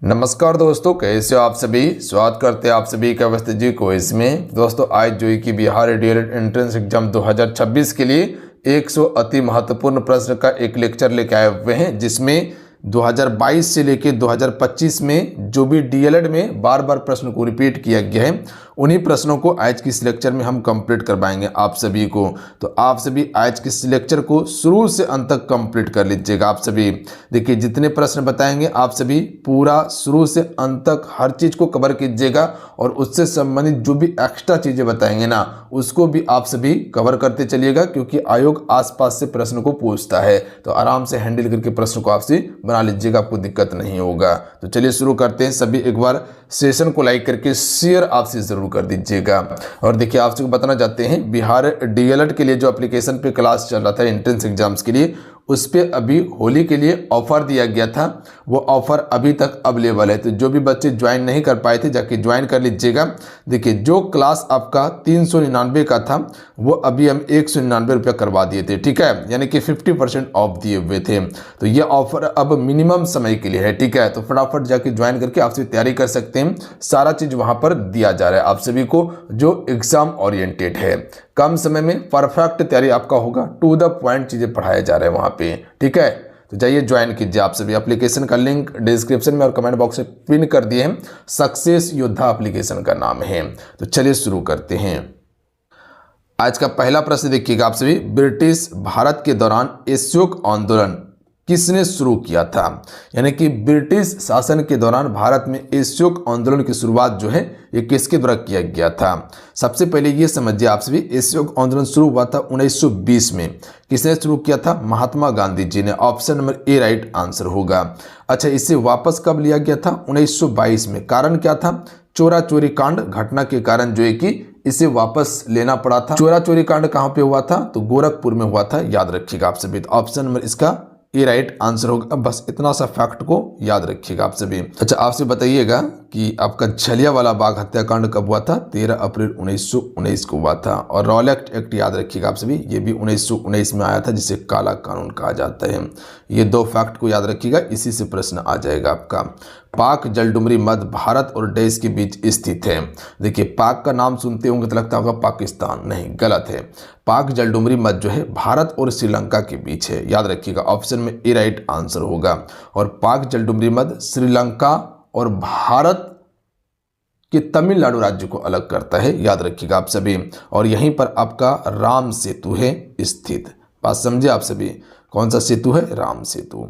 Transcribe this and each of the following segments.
नमस्कार दोस्तों, कैसे हो आप सभी। स्वागत करते हैं आप सभी का अवस्थी जी को इसमें। दोस्तों आज जो कि बिहार डीएलएड एंट्रेंस एग्जाम 2026 के लिए 100 अति महत्वपूर्ण प्रश्न का एक लेक्चर लेके आए हुए हैं, जिसमें 2022 से लेके 2025 में जो भी डीएलएड में बार बार प्रश्न को रिपीट किया गया है, उन्हीं प्रश्नों को आज की इस लेक्चर में हम कंप्लीट करवाएंगे आप सभी को। तो आप सभी आज के इस लेक्चर को शुरू से अंत तक कंप्लीट कर लीजिएगा। आप सभी देखिए, जितने प्रश्न बताएंगे आप सभी पूरा शुरू से अंत तक हर चीज़ को कवर कीजिएगा, और उससे संबंधित जो भी एक्स्ट्रा चीज़ें बताएंगे ना, उसको भी आप सभी कवर करते चलिएगा, क्योंकि आयोग आसपास से प्रश्न को पूछता है। तो आराम से हैंडल करके प्रश्न को आपसे बना लीजिएगा, आपको दिक्कत नहीं होगा। तो चलिए शुरू करते हैं। सभी एक बार सेशन को लाइक करके शेयर आपसे जरूर कर दीजिएगा। और देखिए, आपसे बताना चाहते हैं, बिहार डीएलएड के लिए जो एप्लीकेशन पे क्लास चल रहा था एंट्रेंस एग्जाम्स के लिए, उस पर अभी होली के लिए ऑफर दिया गया था। वो ऑफर अभी तक अवेलेबल है। तो जो भी बच्चे ज्वाइन नहीं कर पाए थे, जाके ज्वाइन कर लीजिएगा। देखिए, जो क्लास आपका 399 का था, वो अभी हम 199 रुपया करवा दिए थे, ठीक है, यानी कि 50% ऑफ दिए हुए थे। तो ये ऑफर अब मिनिमम समय के लिए है, ठीक है। तो फटाफट जाके ज्वाइन करके आप सभी तैयारी कर सकते हैं। सारा चीज वहां पर दिया जा रहा है आप सभी को, जो एग्जाम ओरिएंटेड है। कम समय में परफेक्ट तैयारी आपका होगा, टू द पॉइंट चीजें पढ़ाया जा रहा है वहां पे, ठीक है। तो जाइए ज्वाइन कीजिए आप सभी। एप्लीकेशन का लिंक डिस्क्रिप्शन में और कमेंट बॉक्स में पिन कर दिए हैं। सक्सेस योद्धा एप्लीकेशन का नाम है। तो चलिए शुरू करते हैं। आज का पहला प्रश्न देखिएगा आप सभी। ब्रिटिश भारत के दौरान असहयोग आंदोलन किसने शुरू किया था? यानी कि ब्रिटिश शासन के दौरान भारत में असहयोग आंदोलन की शुरुआत जो है, ये किसके द्वारा किया गया था? सबसे पहले ये समझिए आप सभी, असहयोग आंदोलन शुरू हुआ था 1920 में। किसने शुरू किया था? महात्मा गांधी जी ने। Option number A right answer होगा। अच्छा, इसे वापस कब लिया गया था? 1922 में। कारण क्या था? चोरा चोरी कांड घटना के कारण जो है कि इसे वापस लेना पड़ा था। चोरा चोरी कांड कहां पे हुआ था? तो गोरखपुर में हुआ था, याद रखिएगा आप सभी। तो ऑप्शन नंबर इसका ये राइट आंसर होगा। बस इतना सा फैक्ट को याद रखिएगा आप सभी। अच्छा, आपसे बताइएगा कि आपका जलियांवाला बाग हत्याकांड कब हुआ था? 13 अप्रैल 1919 को हुआ था। और रॉलेट एक्ट याद रखिएगा आप सभी, ये भी 1919 में आया था, जिसे काला कानून कहा जाता है। ये दो फैक्ट को याद रखिएगा, इसी से प्रश्न आ जाएगा आपका। पाक जलडुमरी मध्य भारत और देश के बीच स्थित है। देखिए, पाक का नाम सुनते होंगे तो लगता होगा पाकिस्तान, नहीं, गलत है। पाक जलडुमरी मध्य जो है भारत और श्रीलंका के बीच है, याद रखिएगा। ऑप्शन में ए राइट आंसर होगा। और पाक जलडुमरी मध्य श्रीलंका और भारत के तमिलनाडु राज्य को अलग करता है, याद रखिएगा आप सभी। और यहीं पर आपका राम सेतु है स्थित। बात समझे आप सभी? कौन सा सेतु है? राम सेतु।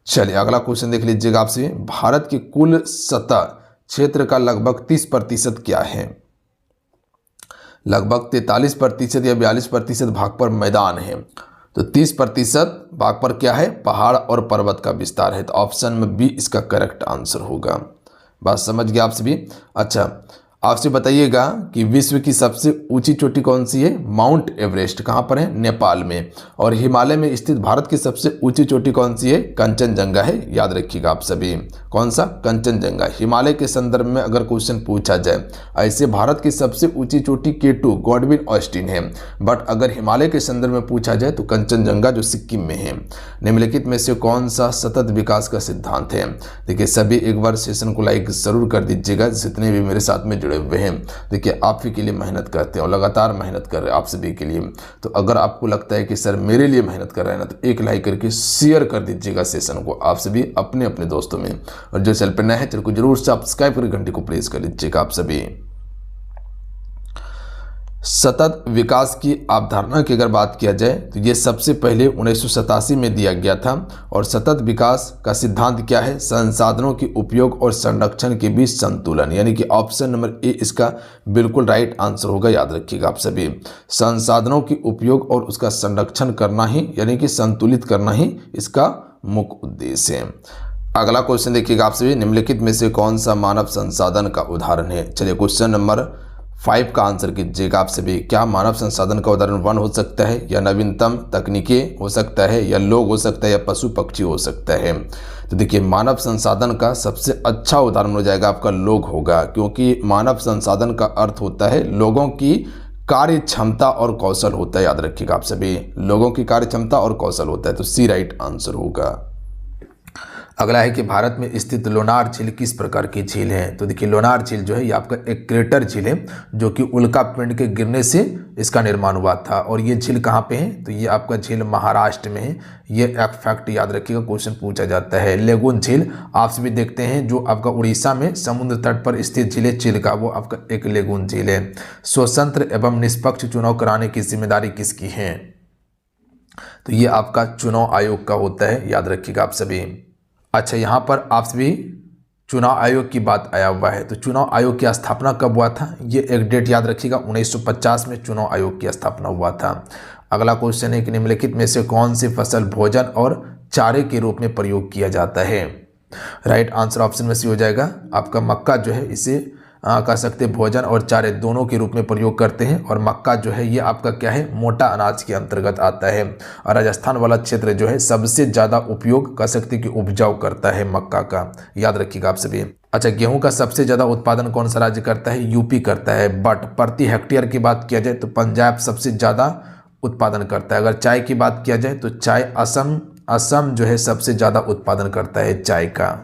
चलिए अगला क्वेश्चन देख लीजिएगा आपसे। भारत की कुल सतह क्षेत्र का लगभग 30% क्या है? लगभग 43% या 42% भाग पर मैदान है। तो 30% भाग पर क्या है? पहाड़ और पर्वत का विस्तार है। तो ऑप्शन में बी इसका करेक्ट आंसर होगा। बात समझ गया आप सभी। अच्छा, आपसे बताइएगा कि विश्व की सबसे ऊंची चोटी कौन सी है? Mount Everest. कहाँ पर है? नेपाल में। और हिमालय में स्थित भारत की सबसे ऊंची चोटी कौन सी है? कंचनजंगा है, याद रखिएगा आप सभी। कौन सा? कंचनजंगा। हिमालय के संदर्भ में अगर क्वेश्चन पूछा जाए, ऐसे भारत की सबसे ऊंची चोटी K2 गॉडविन ऑस्टिन है, बट अगर हिमालय के संदर्भ में पूछा जाए तो कंचनजंगा जो सिक्किम में है। निम्नलिखित में से कौन सा सतत विकास का सिद्धांत है? देखिए, सभी एक बार सेशन को लाइक जरूर कर दीजिएगा, जितने भी मेरे साथ में जुड़े हुए हैं। देखिए, आप ही के लिए मेहनत करते हैं और लगातार मेहनत कर रहे हैं आप सभी के लिए। तो अगर आपको लगता है कि सर मेरे लिए मेहनत कर रहे हैं ना, तो एक लाइक करके शेयर कर दीजिएगा सेशन को आप सभी अपने अपने दोस्तों में। और जो चैनल पर नया है, चैनल को जरूर सब्सक्राइब करके घंटे को प्रेस कर लीजिएगा आप सभी। सतत विकास की अवधारणा की अगर बात किया जाए तो ये सबसे पहले 1987 में दिया गया था। और सतत विकास का सिद्धांत क्या है? संसाधनों के उपयोग और संरक्षण के बीच संतुलन, यानी कि ऑप्शन नंबर ए इसका बिल्कुल राइट आंसर होगा, याद रखिएगा आप सभी। संसाधनों के उपयोग और उसका संरक्षण करना ही, यानी कि संतुलित करना ही इसका मुख्य उद्देश्य है। अगला क्वेश्चन देखिएगा आप सभी। निम्नलिखित में से कौन सा मानव संसाधन का उदाहरण है? चलिए क्वेश्चन नंबर 5 का आंसर कीजिएगा आप सभी। क्या मानव संसाधन का उदाहरण वन हो सकता है, या नवीनतम तकनीकें हो सकता है, या लोग हो सकता है, या पशु पक्षी हो सकता है? तो देखिए, मानव संसाधन का सबसे अच्छा उदाहरण हो जाएगा आपका लोग होगा, क्योंकि मानव संसाधन का अर्थ होता है लोगों की कार्य क्षमता और कौशल होता है, याद रखिएगा आप सभी। लोगों की कार्य क्षमता और कौशल होता है, तो सी राइट आंसर होगा। अगला है कि भारत में स्थित लोनार झील किस प्रकार की झील है। तो देखिए लोनार झील जो है ये आपका एक क्रेटर झील है जो कि उल्का पिंड के गिरने से इसका निर्माण हुआ था। और ये झील कहाँ पे है, तो ये आपका झील महाराष्ट्र में है। ये एक फैक्ट याद रखिएगा, क्वेश्चन पूछा जाता है। लेगुन झील आप सभी देखते हैं जो आपका उड़ीसा में समुद्र तट पर स्थित झील है चिल्का, वो आपका एक लेगुन झील है। स्वतंत्र एवं निष्पक्ष चुनाव कराने की जिम्मेदारी किसकी है, तो ये आपका चुनाव आयोग का होता है, याद रखिएगा आप सभी। अच्छा, यहाँ पर आप सभी चुनाव आयोग की बात आया हुआ है, तो चुनाव आयोग की स्थापना कब हुआ था, ये एक डेट याद रखिएगा, 1950 में चुनाव आयोग की स्थापना हुआ था। अगला क्वेश्चन है कि निम्नलिखित में से कौन सी फसल भोजन और चारे के रूप में प्रयोग किया जाता है। राइट आंसर ऑप्शन में सी हो जाएगा आपका मक्का जो है, इसे कह सकते भोजन और चारे दोनों के रूप में प्रयोग करते हैं। और मक्का जो है ये आपका क्या है, मोटा अनाज के अंतर्गत आता है। और राजस्थान वाला क्षेत्र जो है सबसे ज़्यादा उपयोग कह सकते कि उपजाऊ करता है मक्का का, याद रखिएगा आप सभी। अच्छा, गेहूं का सबसे ज़्यादा उत्पादन कौन सा राज्य करता है, यूपी करता है। बट प्रति हेक्टेयर की बात किया जाए तो पंजाब सबसे ज़्यादा उत्पादन करता है। अगर चाय की बात किया जाए तो चाय असम जो है सबसे ज़्यादा उत्पादन करता है चाय का।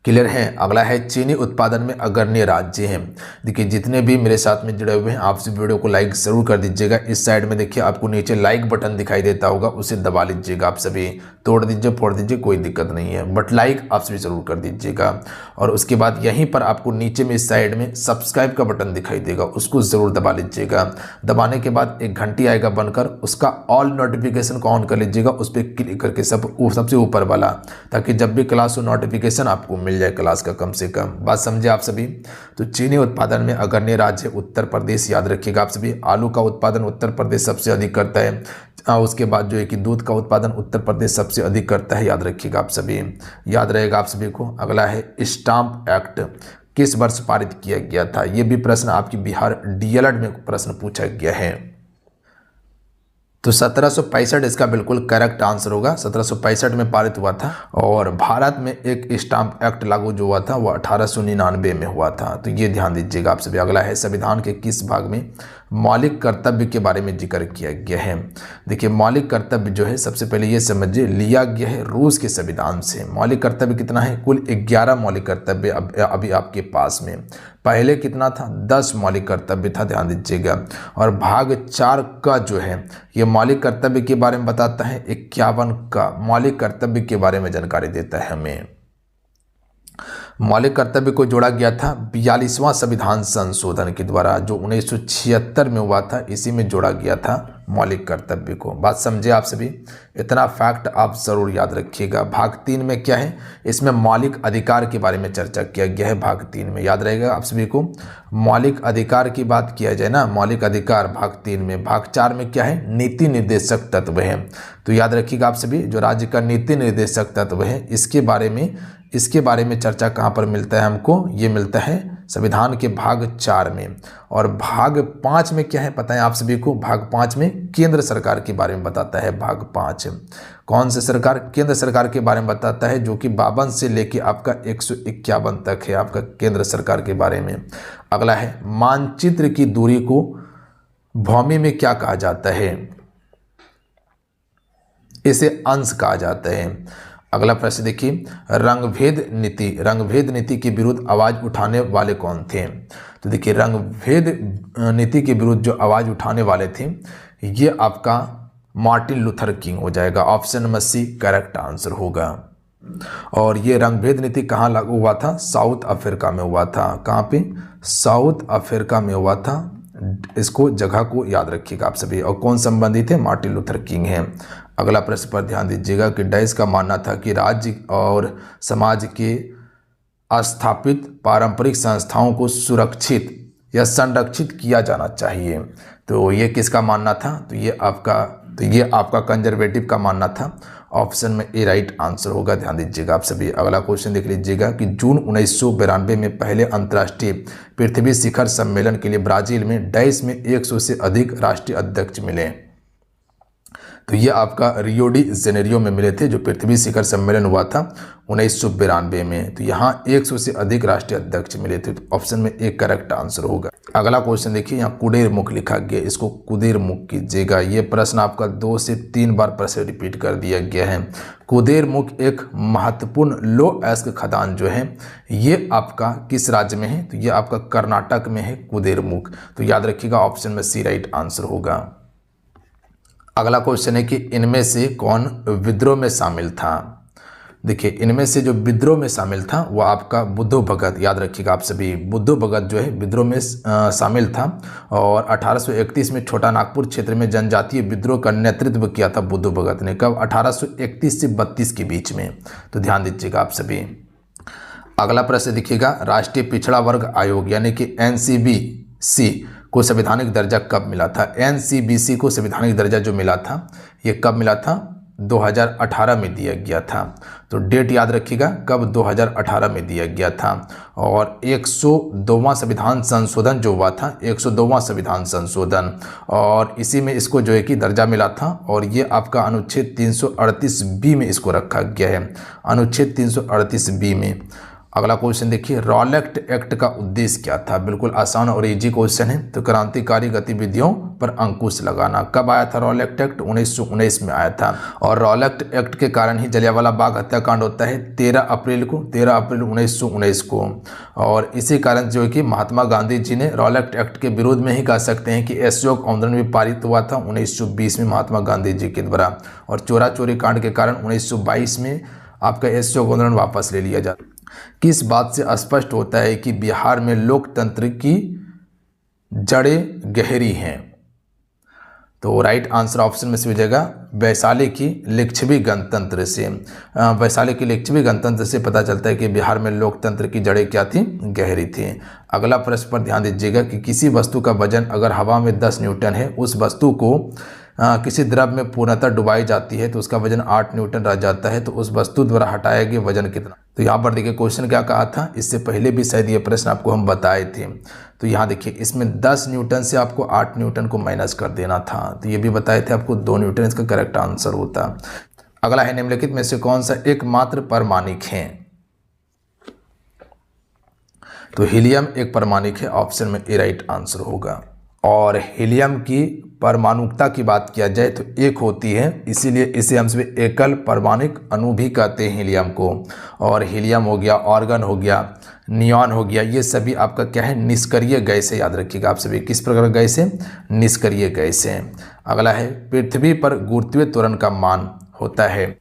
क्लियर है। अगला है चीनी उत्पादन में अग्रणी राज्य हैं। देखिए जितने भी मेरे साथ में जुड़े हुए हैं आप इस वीडियो को लाइक जरूर कर दीजिएगा। इस साइड में देखिए आपको नीचे लाइक बटन दिखाई देता होगा, उसे दबा लीजिएगा आप सभी, तोड़ दीजिए फोड़ दीजिए कोई दिक्कत नहीं है, बट लाइक आप सभी जरूर कर दीजिएगा। और उसके बाद यहीं पर आपको नीचे में इस साइड में सब्सक्राइब का बटन दिखाई देगा, उसको जरूर दबा लीजिएगा। दबाने के बाद एक घंटी आएगा बनकर, उसका ऑल नोटिफिकेशन को ऑन कर लीजिएगा, उस पर क्लिक करके सबसे ऊपर वाला, ताकि जब भी क्लास हो नोटिफिकेशन आपको मिल जाए क्लास का कम से कम। बात समझे आप सभी। तो चीनी उत्पादन में अग्रणी राज्य उत्तर प्रदेश, याद रखिएगा आप सभी। आलू का उत्पादन उत्तर प्रदेश सबसे अधिक करता है। उसके बाद जो है कि दूध का उत्पादन उत्तर प्रदेश सबसे अधिक करता है, याद रखिएगा आप सभी, याद रहेगा आप सभी को। अगला है स्टाम्प एक्ट किस वर्ष पारित किया गया था। ये भी प्रश्न आपकी बिहार डीएलएड में प्रश्न पूछा गया है। तो 1765 इसका बिल्कुल करेक्ट आंसर होगा। 1765 में पारित हुआ था। और भारत में एक स्टाम्प एक्ट लागू जो हुआ था वो 1899 में हुआ था, तो ये ध्यान दीजिएगा आप सभी। अगला है संविधान के किस भाग में मौलिक कर्तव्य के बारे में जिक्र किया गया है। देखिए मौलिक कर्तव्य जो है सबसे पहले ये समझिए लिया गया है रूस के संविधान से। मौलिक कर्तव्य कितना है, कुल 11 मौलिक कर्तव्य अभी आपके पास में। पहले कितना था, 10 मौलिक कर्तव्य था, ध्यान दीजिएगा। और भाग 4 का जो है ये मौलिक कर्तव्य के बारे में बताता है। 51 का मौलिक कर्तव्य के बारे में जानकारी देता है हमें। मौलिक कर्तव्य को जोड़ा गया था 42वां संविधान संशोधन के द्वारा, जो 1976 में हुआ था, इसी में जोड़ा गया था मौलिक कर्तव्य को। बात समझे आप सभी, इतना फैक्ट आप जरूर याद रखिएगा। भाग 3 में क्या है, इसमें मौलिक अधिकार के बारे में चर्चा किया गया है। भाग 3 में याद रहेगा आप सभी को, मौलिक अधिकार की बात किया जाए ना, मौलिक अधिकार भाग 3 में। भाग 4 में क्या है, नीति निर्देशक तत्व है। तो याद रखिएगा आप सभी, जो राज्य का नीति निर्देशक तत्व है इसके बारे में चर्चा कहाँ पर मिलता है हमको, ये मिलता है संविधान के भाग 4 में। और भाग 5 में क्या है पता है आप सभी को, भाग 5 में केंद्र सरकार के बारे में बताता है। भाग 5 कौन से सरकार, केंद्र सरकार के बारे में बताता है, जो कि 52 से लेके आपका 151 तक है आपका केंद्र सरकार के बारे में। अगला है मानचित्र की दूरी को भूमि में क्या कहा जाता है, इसे अंश कहा जाता है। अगला प्रश्न देखिए, रंगभेद नीति के विरुद्ध आवाज उठाने वाले कौन थे। तो देखिए रंगभेद नीति के विरुद्ध जो आवाज उठाने वाले थे ये आपका मार्टिन लूथर किंग हो जाएगा। Option number C correct answer होगा। और ये रंगभेद नीति कहाँ लागू हुआ था, साउथ अफ्रीका में हुआ था। कहाँ पे, साउथ अफ्रीका में हुआ था। इसको जगह को याद रखिएगा आप सभी। और कौन संबंधित है, मार्टिन लूथर किंग है। अगला प्रश्न पर ध्यान दीजिएगा कि डैश का मानना था कि राज्य और समाज के स्थापित पारंपरिक संस्थाओं को सुरक्षित या संरक्षित किया जाना चाहिए। तो ये किसका मानना था, तो ये आपका कंजर्वेटिव का मानना था। ऑप्शन में ए राइट आंसर होगा, ध्यान दीजिएगा आप सभी। अगला क्वेश्चन देख लीजिएगा कि जून 1992 में पहले अंतर्राष्ट्रीय पृथ्वी शिखर सम्मेलन के लिए ब्राजील में डैश में 100 से अधिक राष्ट्रीय अध्यक्ष मिले। तो ये आपका रियो डी जेनेरियो में मिले थे, जो पृथ्वी शिखर सम्मेलन हुआ था 1992 में। तो यहाँ 100 से अधिक राष्ट्रीय अध्यक्ष मिले थे। तो ऑप्शन में एक करेक्ट आंसर होगा। अगला क्वेश्चन देखिए, यहाँ कुदेरमुख लिखा गया, इसको कुदेरमुख कीजिएगा। ये प्रश्न आपका 2 से 3 बार प्रश्न रिपीट कर दिया गया है। कुदेरमुख एक महत्वपूर्ण लो अयस्क खदान जो है ये आपका किस राज्य में है? तो ये आपका कर्नाटक में है कुदेरमुख। तो याद रखिएगा ऑप्शन में सी राइट आंसर होगा। अगला क्वेश्चन है कि इनमें से कौन विद्रोह में शामिल था? देखिए, इनमें से जो विद्रोह में शामिल था वो आपका बुद्धो भगत, याद रखिएगा आप सभी, बुद्धो भगत जो है विद्रोह में शामिल था। और 1831 में छोटा नागपुर क्षेत्र में जनजातीय विद्रोह का नेतृत्व किया था बुद्धो भगत ने। कब? 1831 से 32 के बीच में। तो ध्यान दीजिएगा आप सभी। अगला प्रश्न देखिएगा, राष्ट्रीय पिछड़ा वर्ग आयोग यानी कि NCBC को संवैधानिक दर्जा कब मिला था? NCBC को संवैधानिक दर्जा जो मिला था ये कब मिला था? 2018 में दिया गया था। तो डेट याद रखिएगा कब? 2018 में दिया गया था। और 102वां संविधान संशोधन जो हुआ था, 102वां संविधान संशोधन, और इसी में इसको जो है कि दर्जा मिला था। और ये आपका अनुच्छेद 338B में इसको रखा गया है, अनुच्छेद 338B में। अगला क्वेश्चन देखिए, रॉलेट एक्ट का उद्देश्य क्या था? बिल्कुल आसान और इजी क्वेश्चन है। तो क्रांतिकारी गतिविधियों पर अंकुश लगाना। कब आया था रॉलेट एक्ट? 1919 में आया था। और रॉलेट एक्ट के कारण ही जलियांवाला बाग हत्याकांड होता है 13 अप्रैल 1919 को। और इसी कारण जो है कि महात्मा गांधी जी ने रॉलेट एक्ट के विरोध में ही कह सकते हैं कि असहयोग आंदोलन भी पारित हुआ था 1920 में महात्मा गांधी जी के द्वारा। और चोरा चोरी कांड के कारण 1922 में आपका असहयोग आंदोलन वापस ले लिया जाता। किस बात से स्पष्ट होता है कि बिहार में लोकतंत्र की जड़ें गहरी हैं? तो राइट आंसर ऑप्शन में से हो जाएगा वैशाली की लिच्छवी गणतंत्र से। वैशाली की लिच्छवी गणतंत्र से पता चलता है कि बिहार में लोकतंत्र की जड़ें क्या थी? गहरी थी। अगला प्रश्न पर ध्यान दीजिएगा कि किसी वस्तु का वजन अगर हवा में 10 न्यूटन है, उस वस्तु को किसी द्रव में पूर्णतः डुबाई जाती है तो उसका वजन 8 न्यूटन रह जाता है, तो उस वस्तु द्वारा हटाया गया वजन कितना? तो यहाँ पर देखिए क्वेश्चन क्या कहा था, इससे पहले भी शायद ये प्रश्न आपको हम बताए थे। तो यहाँ देखिए इसमें 10 न्यूटन से आपको 8 न्यूटन को माइनस कर देना था। तो ये भी बताए थे आपको 2 न्यूटन इसका करेक्ट आंसर होता। अगला है, निम्नलिखित में से कौन सा एकमात्र परमाणिक है? तो हीलियम एक परमाणिक है, ऑप्शन में ए राइट आंसर होगा। और हीलियम की परमाणुकता की बात किया जाए तो एक होती है, इसीलिए इसे हम सभी एकल परमाणिक अणु भी कहते हैं हीलियम को। और हीलियम हो गया, ऑर्गन हो गया, नियॉन हो गया, ये सभी आपका क्या है? निष्क्रिय गैस है। याद रखिएगा आप सभी, किस प्रकार गैस है? निष्क्रिय गैस है। अगला है, पृथ्वी पर गुरुत्वीय त्वरण का मान होता है।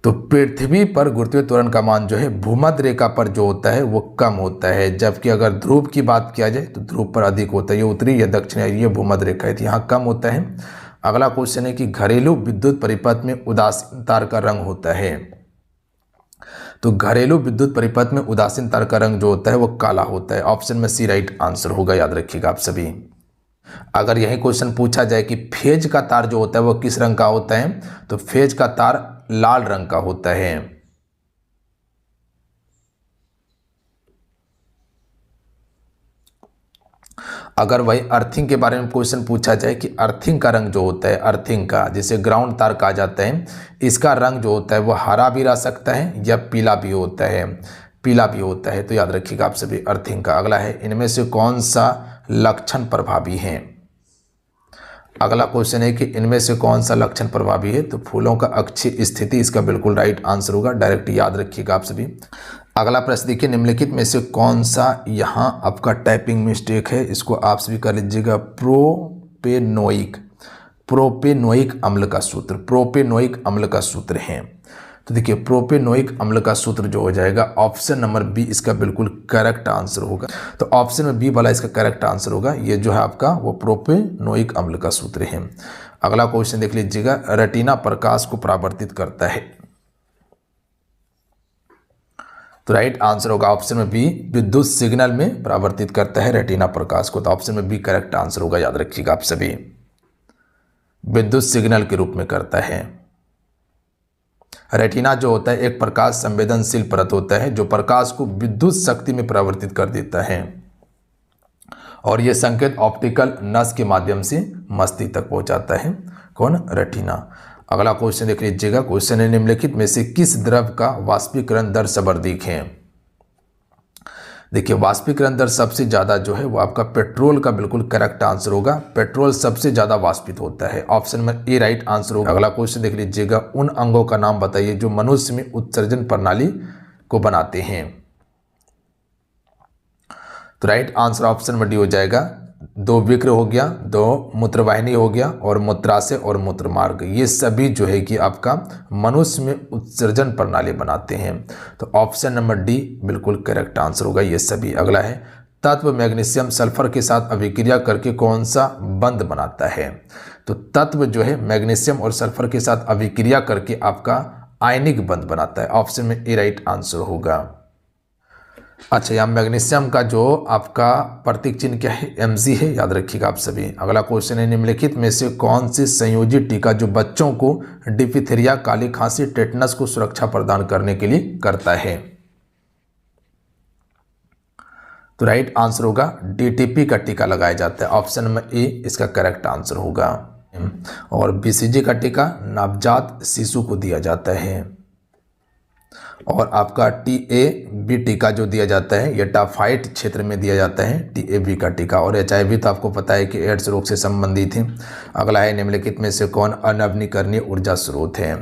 तो पृथ्वी पर गुरुत्वीय त्वरण का मान जो है भूमध्य रेखा पर जो होता है वो कम होता है, जबकि अगर ध्रुव की बात किया जाए तो ध्रुव पर अधिक होता है। ये उत्तरी या दक्षिण है, ये भूमध्य रेखा है, तो यहाँ कम होता है। अगला क्वेश्चन है कि घरेलू विद्युत परिपथ में उदासीन तार का रंग होता है। तो घरेलू विद्युत परिपथ में उदासीन तार का रंग जो होता है वो काला होता है, ऑप्शन में सी राइट आंसर होगा। याद रखिएगा आप सभी। अगर यही क्वेश्चन पूछा जाए कि फेज का तार जो होता है वो किस रंग का होता है, तो फेज का तार लाल रंग का होता है। अगर वही अर्थिंग के बारे में क्वेश्चन पूछा जाए कि अर्थिंग का रंग जो होता है, अर्थिंग का जिसे ग्राउंड तार कहा जाता है, इसका रंग जो होता है वो हरा भी रह सकता है या पीला भी होता है, पीला भी होता है। तो याद रखिएगा आप सभी अर्थिंग का। अगला है, इनमें से कौन सा लक्षण प्रभावी है? अगला क्वेश्चन है कि इनमें से कौन सा लक्षण प्रभावी है? तो फूलों का अक्षीय स्थिति इसका बिल्कुल राइट आंसर होगा। डायरेक्ट याद रखिएगा आप सभी। अगला प्रश्न देखिए, निम्नलिखित में से कौन सा यहाँ आपका टाइपिंग मिस्टेक है, इसको आप सभी कर लीजिएगा। प्रोपेनोइक अम्ल का सूत्र, प्रोपेनोइक अम्ल का सूत्र है। तो देखिए प्रोपेनोइक अम्ल का सूत्र जो हो जाएगा ऑप्शन नंबर बी इसका बिल्कुल करेक्ट आंसर होगा। तो ऑप्शन में बी वाला इसका करेक्ट आंसर होगा। ये जो है आपका वो प्रोपेनोइक अम्ल का सूत्र है। अगला क्वेश्चन देख लीजिएगा, रेटिना प्रकाश को परावर्तित करता है। तो राइट आंसर होगा ऑप्शन में बी, विद्युत सिग्नल में परावर्तित करता है रेटिना प्रकाश को। तो ऑप्शन में बी करेक्ट आंसर होगा। याद रखिएगा आप सभी, विद्युत सिग्नल के रूप में करता है। रेटिना जो होता है एक प्रकाश संवेदनशील परत होता है जो प्रकाश को विद्युत शक्ति में परिवर्तित कर देता है, और यह संकेत ऑप्टिकल नस के माध्यम से मस्तिष्क तक पहुंचाता है। कौन, रेटिना। अगला क्वेश्चन देख लीजिएगा, क्वेश्चन है निम्नलिखित में से किस द्रव का वाष्पीकरण दर सर्वाधिक है। देखिए वाष्पीकरण दर सबसे ज़्यादा जो है वो आपका पेट्रोल का बिल्कुल करेक्ट आंसर होगा। पेट्रोल सबसे ज़्यादा वाष्पित होता है, ऑप्शन में ए राइट आंसर होगा। अगला क्वेश्चन देख लीजिएगा, उन अंगों का नाम बताइए जो मनुष्य में उत्सर्जन प्रणाली को बनाते हैं। तो राइट आंसर ऑप्शन में डी हो जाएगा। दो विक्र हो गया, दो मूत्रवाहिनी हो गया, और मूत्राशय और मूत्रमार्ग, ये सभी जो है कि आपका मनुष्य में उत्सर्जन प्रणाली बनाते हैं। तो ऑप्शन नंबर डी बिल्कुल करेक्ट आंसर होगा ये सभी। अगला है, तत्व मैग्नीशियम सल्फर के साथ अभिक्रिया करके कौन सा बंध बनाता है। तो तत्व जो है मैग्नीशियम और सल्फर के साथ अभिक्रिया करके आपका आयनिक बंध बनाता है, ऑप्शन में ए राइट आंसर होगा। अच्छा, यहाँ मैग्नीशियम का जो आपका प्रतीक चिन्ह क्या है, Mg है, याद रखिएगा आप सभी। अगला क्वेश्चन है, निम्नलिखित में से कौन सी संयोजित टीका जो बच्चों को डिप्थीरिया, काली खांसी, टेटनस को सुरक्षा प्रदान करने के लिए करता है। तो राइट आंसर होगा DTP का टीका लगाया जाता है, ऑप्शन में ए इसका करेक्ट आंसर होगा। और BCG का टीका नवजात शिशु को दिया जाता है। और आपका TAB टीका जो दिया जाता है ये टाफाइड क्षेत्र में दिया जाता है, TAB का टीका। और HIV तो आपको पता है कि एड्स रोग से संबंधित है। अगला है, निम्नलिखित में से कौन अनवनीकरणीय ऊर्जा स्रोत है।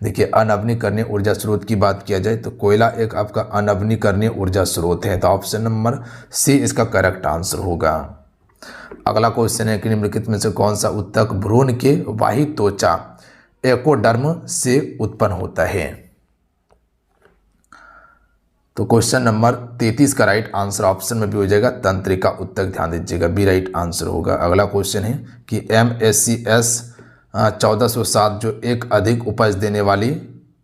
देखिए अनवनीकरणीय ऊर्जा स्रोत की बात किया जाए तो कोयला एक आपका अनवनीकरणीय ऊर्जा स्रोत है, तो ऑप्शन नंबर सी इसका करेक्ट आंसर होगा। अगला क्वेश्चन है कि निम्नलिखित में से कौन सा ऊतक भ्रूण के बाह्य त्वचा एकोडर्म से उत्पन्न होता है। तो क्वेश्चन नंबर 33 का राइट आंसर ऑप्शन में भी हो जाएगा तंत्रिका ऊतक, ध्यान दीजिएगा, बी राइट आंसर होगा। अगला क्वेश्चन है कि MSCS 1407 जो एक अधिक उपज देने वाली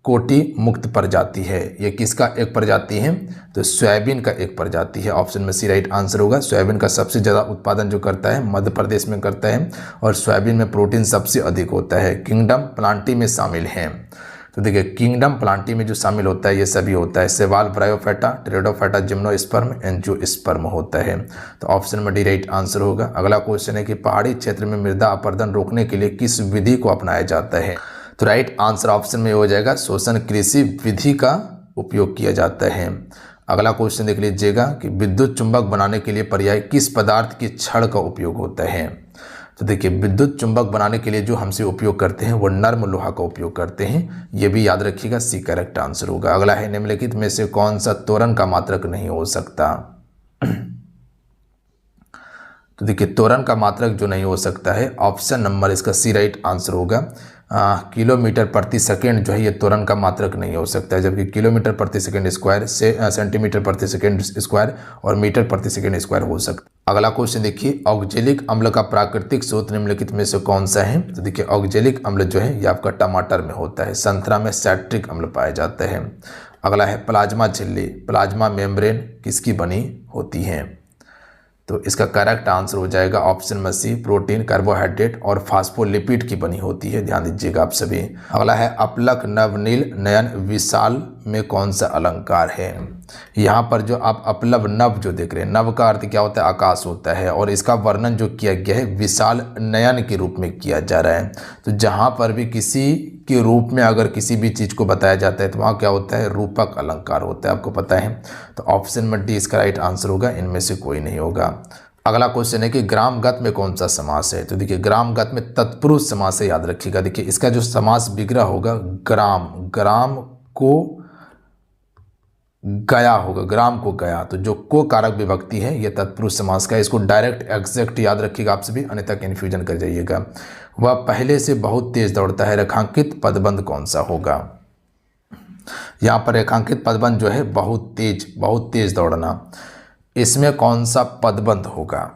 कोटि मुक्त प्रजाति है, ये किसका एक प्रजाति है, तो सोयाबीन का एक प्रजाति है, ऑप्शन में सी राइट आंसर होगा। सोयाबीन का सबसे ज़्यादा उत्पादन जो करता है मध्य प्रदेश में करता है, और सोयाबीन में प्रोटीन सबसे अधिक होता है। किंगडम प्लांटी में शामिल हैं, तो देखिए किंगडम प्लांटी में जो शामिल होता है ये सभी होता है सेवाल, ब्रायोफेटा, टेरिडोफेटा, जिम्नोस्पर्म, एंजियोस्पर्म होता है, तो ऑप्शन में डी राइट आंसर होगा। अगला क्वेश्चन है कि पहाड़ी क्षेत्र में मृदा अपरदन रोकने के लिए किस विधि को अपनाया जाता है। तो राइट आंसर ऑप्शन में हो जाएगा शोषण कृषि विधि का उपयोग किया जाता है। अगला क्वेश्चन देख लीजिएगा कि विद्युत चुंबक बनाने के लिए पर्याय किस पदार्थ की छड़ का उपयोग होता है। तो देखिए विद्युत चुंबक बनाने के लिए जो हमसे उपयोग करते हैं वो नर्म लोहा का उपयोग करते हैं, ये भी याद रखिएगा, सी करेक्ट आंसर होगा। अगला है, निम्नलिखित में से कौन सा त्वरण का मात्रक नहीं हो सकता। तो देखिए त्वरण का मात्रक जो नहीं हो सकता है, ऑप्शन नंबर इसका सी राइट आंसर होगा। किलोमीटर प्रति सेकेंड जो है ये त्वरण का मात्रक नहीं हो सकता है, जबकि किलोमीटर प्रति सेकेंड स्क्वायर से सेंटीमीटर प्रति सेकेंड स्क्वायर और मीटर प्रति सेकेंड स्क्वायर हो सकता है। अगला क्वेश्चन देखिए, ऑक्जेलिक अम्ल का प्राकृतिक स्रोत निम्नलिखित में से कौन सा है। तो देखिए ऑक्जेलिक अम्ल जो है ये आपका टमाटर में होता है, संतरा में सैट्रिक अम्ल पाया जाता है। अगला है प्लाज्मा झिल्ली, प्लाज्मा मेम्ब्रेन किसकी बनी होती है। तो इसका करेक्ट आंसर हो जाएगा ऑप्शन में सी, प्रोटीन, कार्बोहाइड्रेट और फास्फोलिपिड की बनी होती है, ध्यान दीजिएगा आप सभी। अगला है अपलक नवनील नयन विशाल में कौन सा अलंकार है। यहाँ पर जो आप अपलव नव जो देख रहे हैं, नव का अर्थ क्या होता है, आकाश होता है, और इसका वर्णन जो किया गया है विशाल नयन के रूप में किया जा रहा है। तो जहाँ पर भी किसी के रूप में अगर किसी भी चीज़ को बताया जाता है तो वहाँ क्या होता है, रूपक अलंकार होता है, आपको पता है। तो ऑप्शन में डी इसका राइट आंसर होगा, इनमें से कोई नहीं होगा। अगला क्वेश्चन है कि ग्रामगत में कौन सा समास है। तो देखिए ग्रामगत में तत्पुरुष समास है, याद रखिएगा। देखिए इसका जो समास विग्रह होगा ग्राम, ग्राम को गया होगा, ग्राम को गया, तो जो को कारक विभक्ति है ये तत्पुरुष समास का है। इसको डायरेक्ट एग्जैक्ट याद रखिएगा आप सभी, अन्यथा कन्फ्यूजन कर जाइएगा। वह पहले से बहुत तेज दौड़ता है, रेखांकित पदबंध कौन सा होगा। यहाँ पर रेखांकित पदबंध जो है बहुत तेज दौड़ना, इसमें कौन सा पदबंध होगा।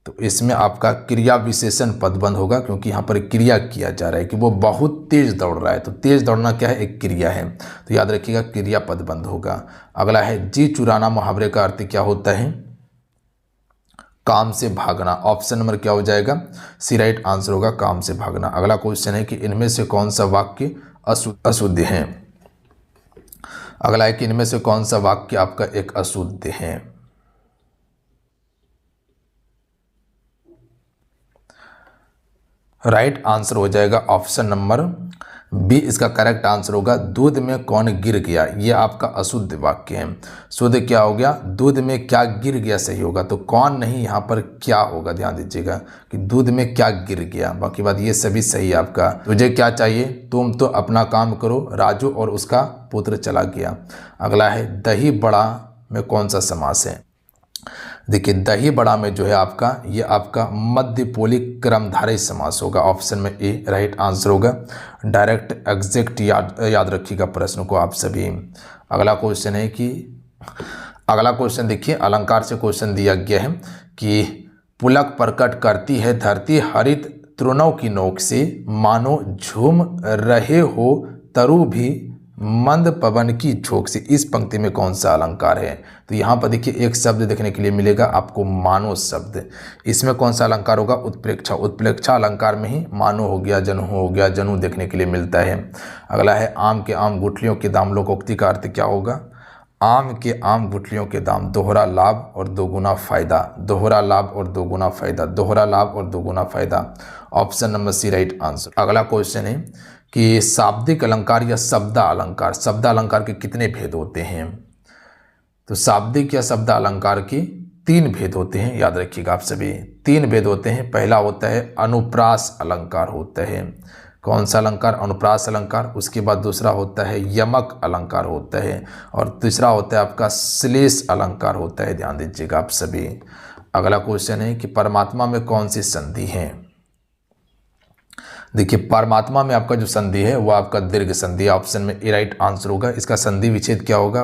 तो इसमें आपका क्रिया विशेषण पदबंध होगा, क्योंकि यहाँ पर क्रिया किया जा रहा है कि वो बहुत तेज दौड़ रहा है, तो तेज दौड़ना क्या है, एक क्रिया है, तो याद रखिएगा क्रिया पदबंध होगा। अगला है जी चुराना मुहावरे का अर्थ क्या होता है, काम से भागना, ऑप्शन नंबर क्या हो जाएगा, सी राइट आंसर होगा, काम से भागना। अगला क्वेश्चन है कि इनमें से कौन सा वाक्य अशुद्ध है। अगला है कि इनमें से कौन सा वाक्य आपका एक अशुद्ध है। राइट आंसर हो जाएगा ऑप्शन नंबर बी, इसका करेक्ट आंसर होगा दूध में कौन गिर गया। ये आपका अशुद्ध वाक्य है। शुद्ध क्या हो गया, दूध में क्या गिर गया सही होगा। तो कौन नहीं, यहाँ पर क्या होगा, ध्यान दीजिएगा कि दूध में क्या गिर गया। बाकी बात ये सभी सही है आपका। तुझे क्या चाहिए, तुम तो अपना काम करो, राजू और उसका पुत्र चला गया। अगला है दही बड़ा में कौन सा समास है। देखिए दही बड़ा में जो है आपका, ये आपका मध्यपोली क्रमधारय समास होगा। ऑप्शन में ए राइट आंसर होगा। डायरेक्ट एग्जैक्ट याद रखिएगा प्रश्न को आप सभी। अगला क्वेश्चन है कि अगला क्वेश्चन देखिए, अलंकार से क्वेश्चन दिया गया है कि पुलक प्रकट करती है धरती हरित तृणों की नोक से, मानो झूम रहे हो तरु भी मंद पवन की झोंक से। इस पंक्ति में कौन सा अलंकार है। तो यहाँ पर देखिए एक शब्द देखने के लिए मिलेगा आपको, मानो शब्द। इसमें कौन सा अलंकार होगा, उत्प्रेक्षा। उत्प्रेक्षा अलंकार में ही मानो हो गया, जनु हो गया, जनु देखने के लिए मिलता है। अगला है आम के आम गुठलियों के दाम लोकोक्ति का अर्थ क्या होगा। आम के आम गुठलियों के दाम, दोहरा लाभ और दोगुना फायदा, दोहरा लाभ और दोगुना फायदा, दोहरा लाभ और दोगुना फायदा। Option number C right answer. अगला क्वेश्चन है कि शाब्दिक अलंकार या शब्द अलंकार, शब्द अलंकार के कितने भेद होते हैं। तो शाब्दिक या शब्द अलंकार के 3 भेद होते हैं, याद रखिएगा आप सभी। 3 भेद होते हैं। पहला होता है अनुप्रास अलंकार होता है। कौन सा अलंकार, अनुप्रास अलंकार। उसके बाद दूसरा होता है यमक अलंकार होता है, और तीसरा होता है आपका श्लेष अलंकार होता है। ध्यान दीजिएगा आप सभी। अगला क्वेश्चन है कि परमात्मा में कौन सी संधि है। देखिए परमात्मा में आपका जो संधि है वो आपका दीर्घ संधि। ऑप्शन में ए राइट आंसर होगा। इसका संधि विच्छेद क्या होगा,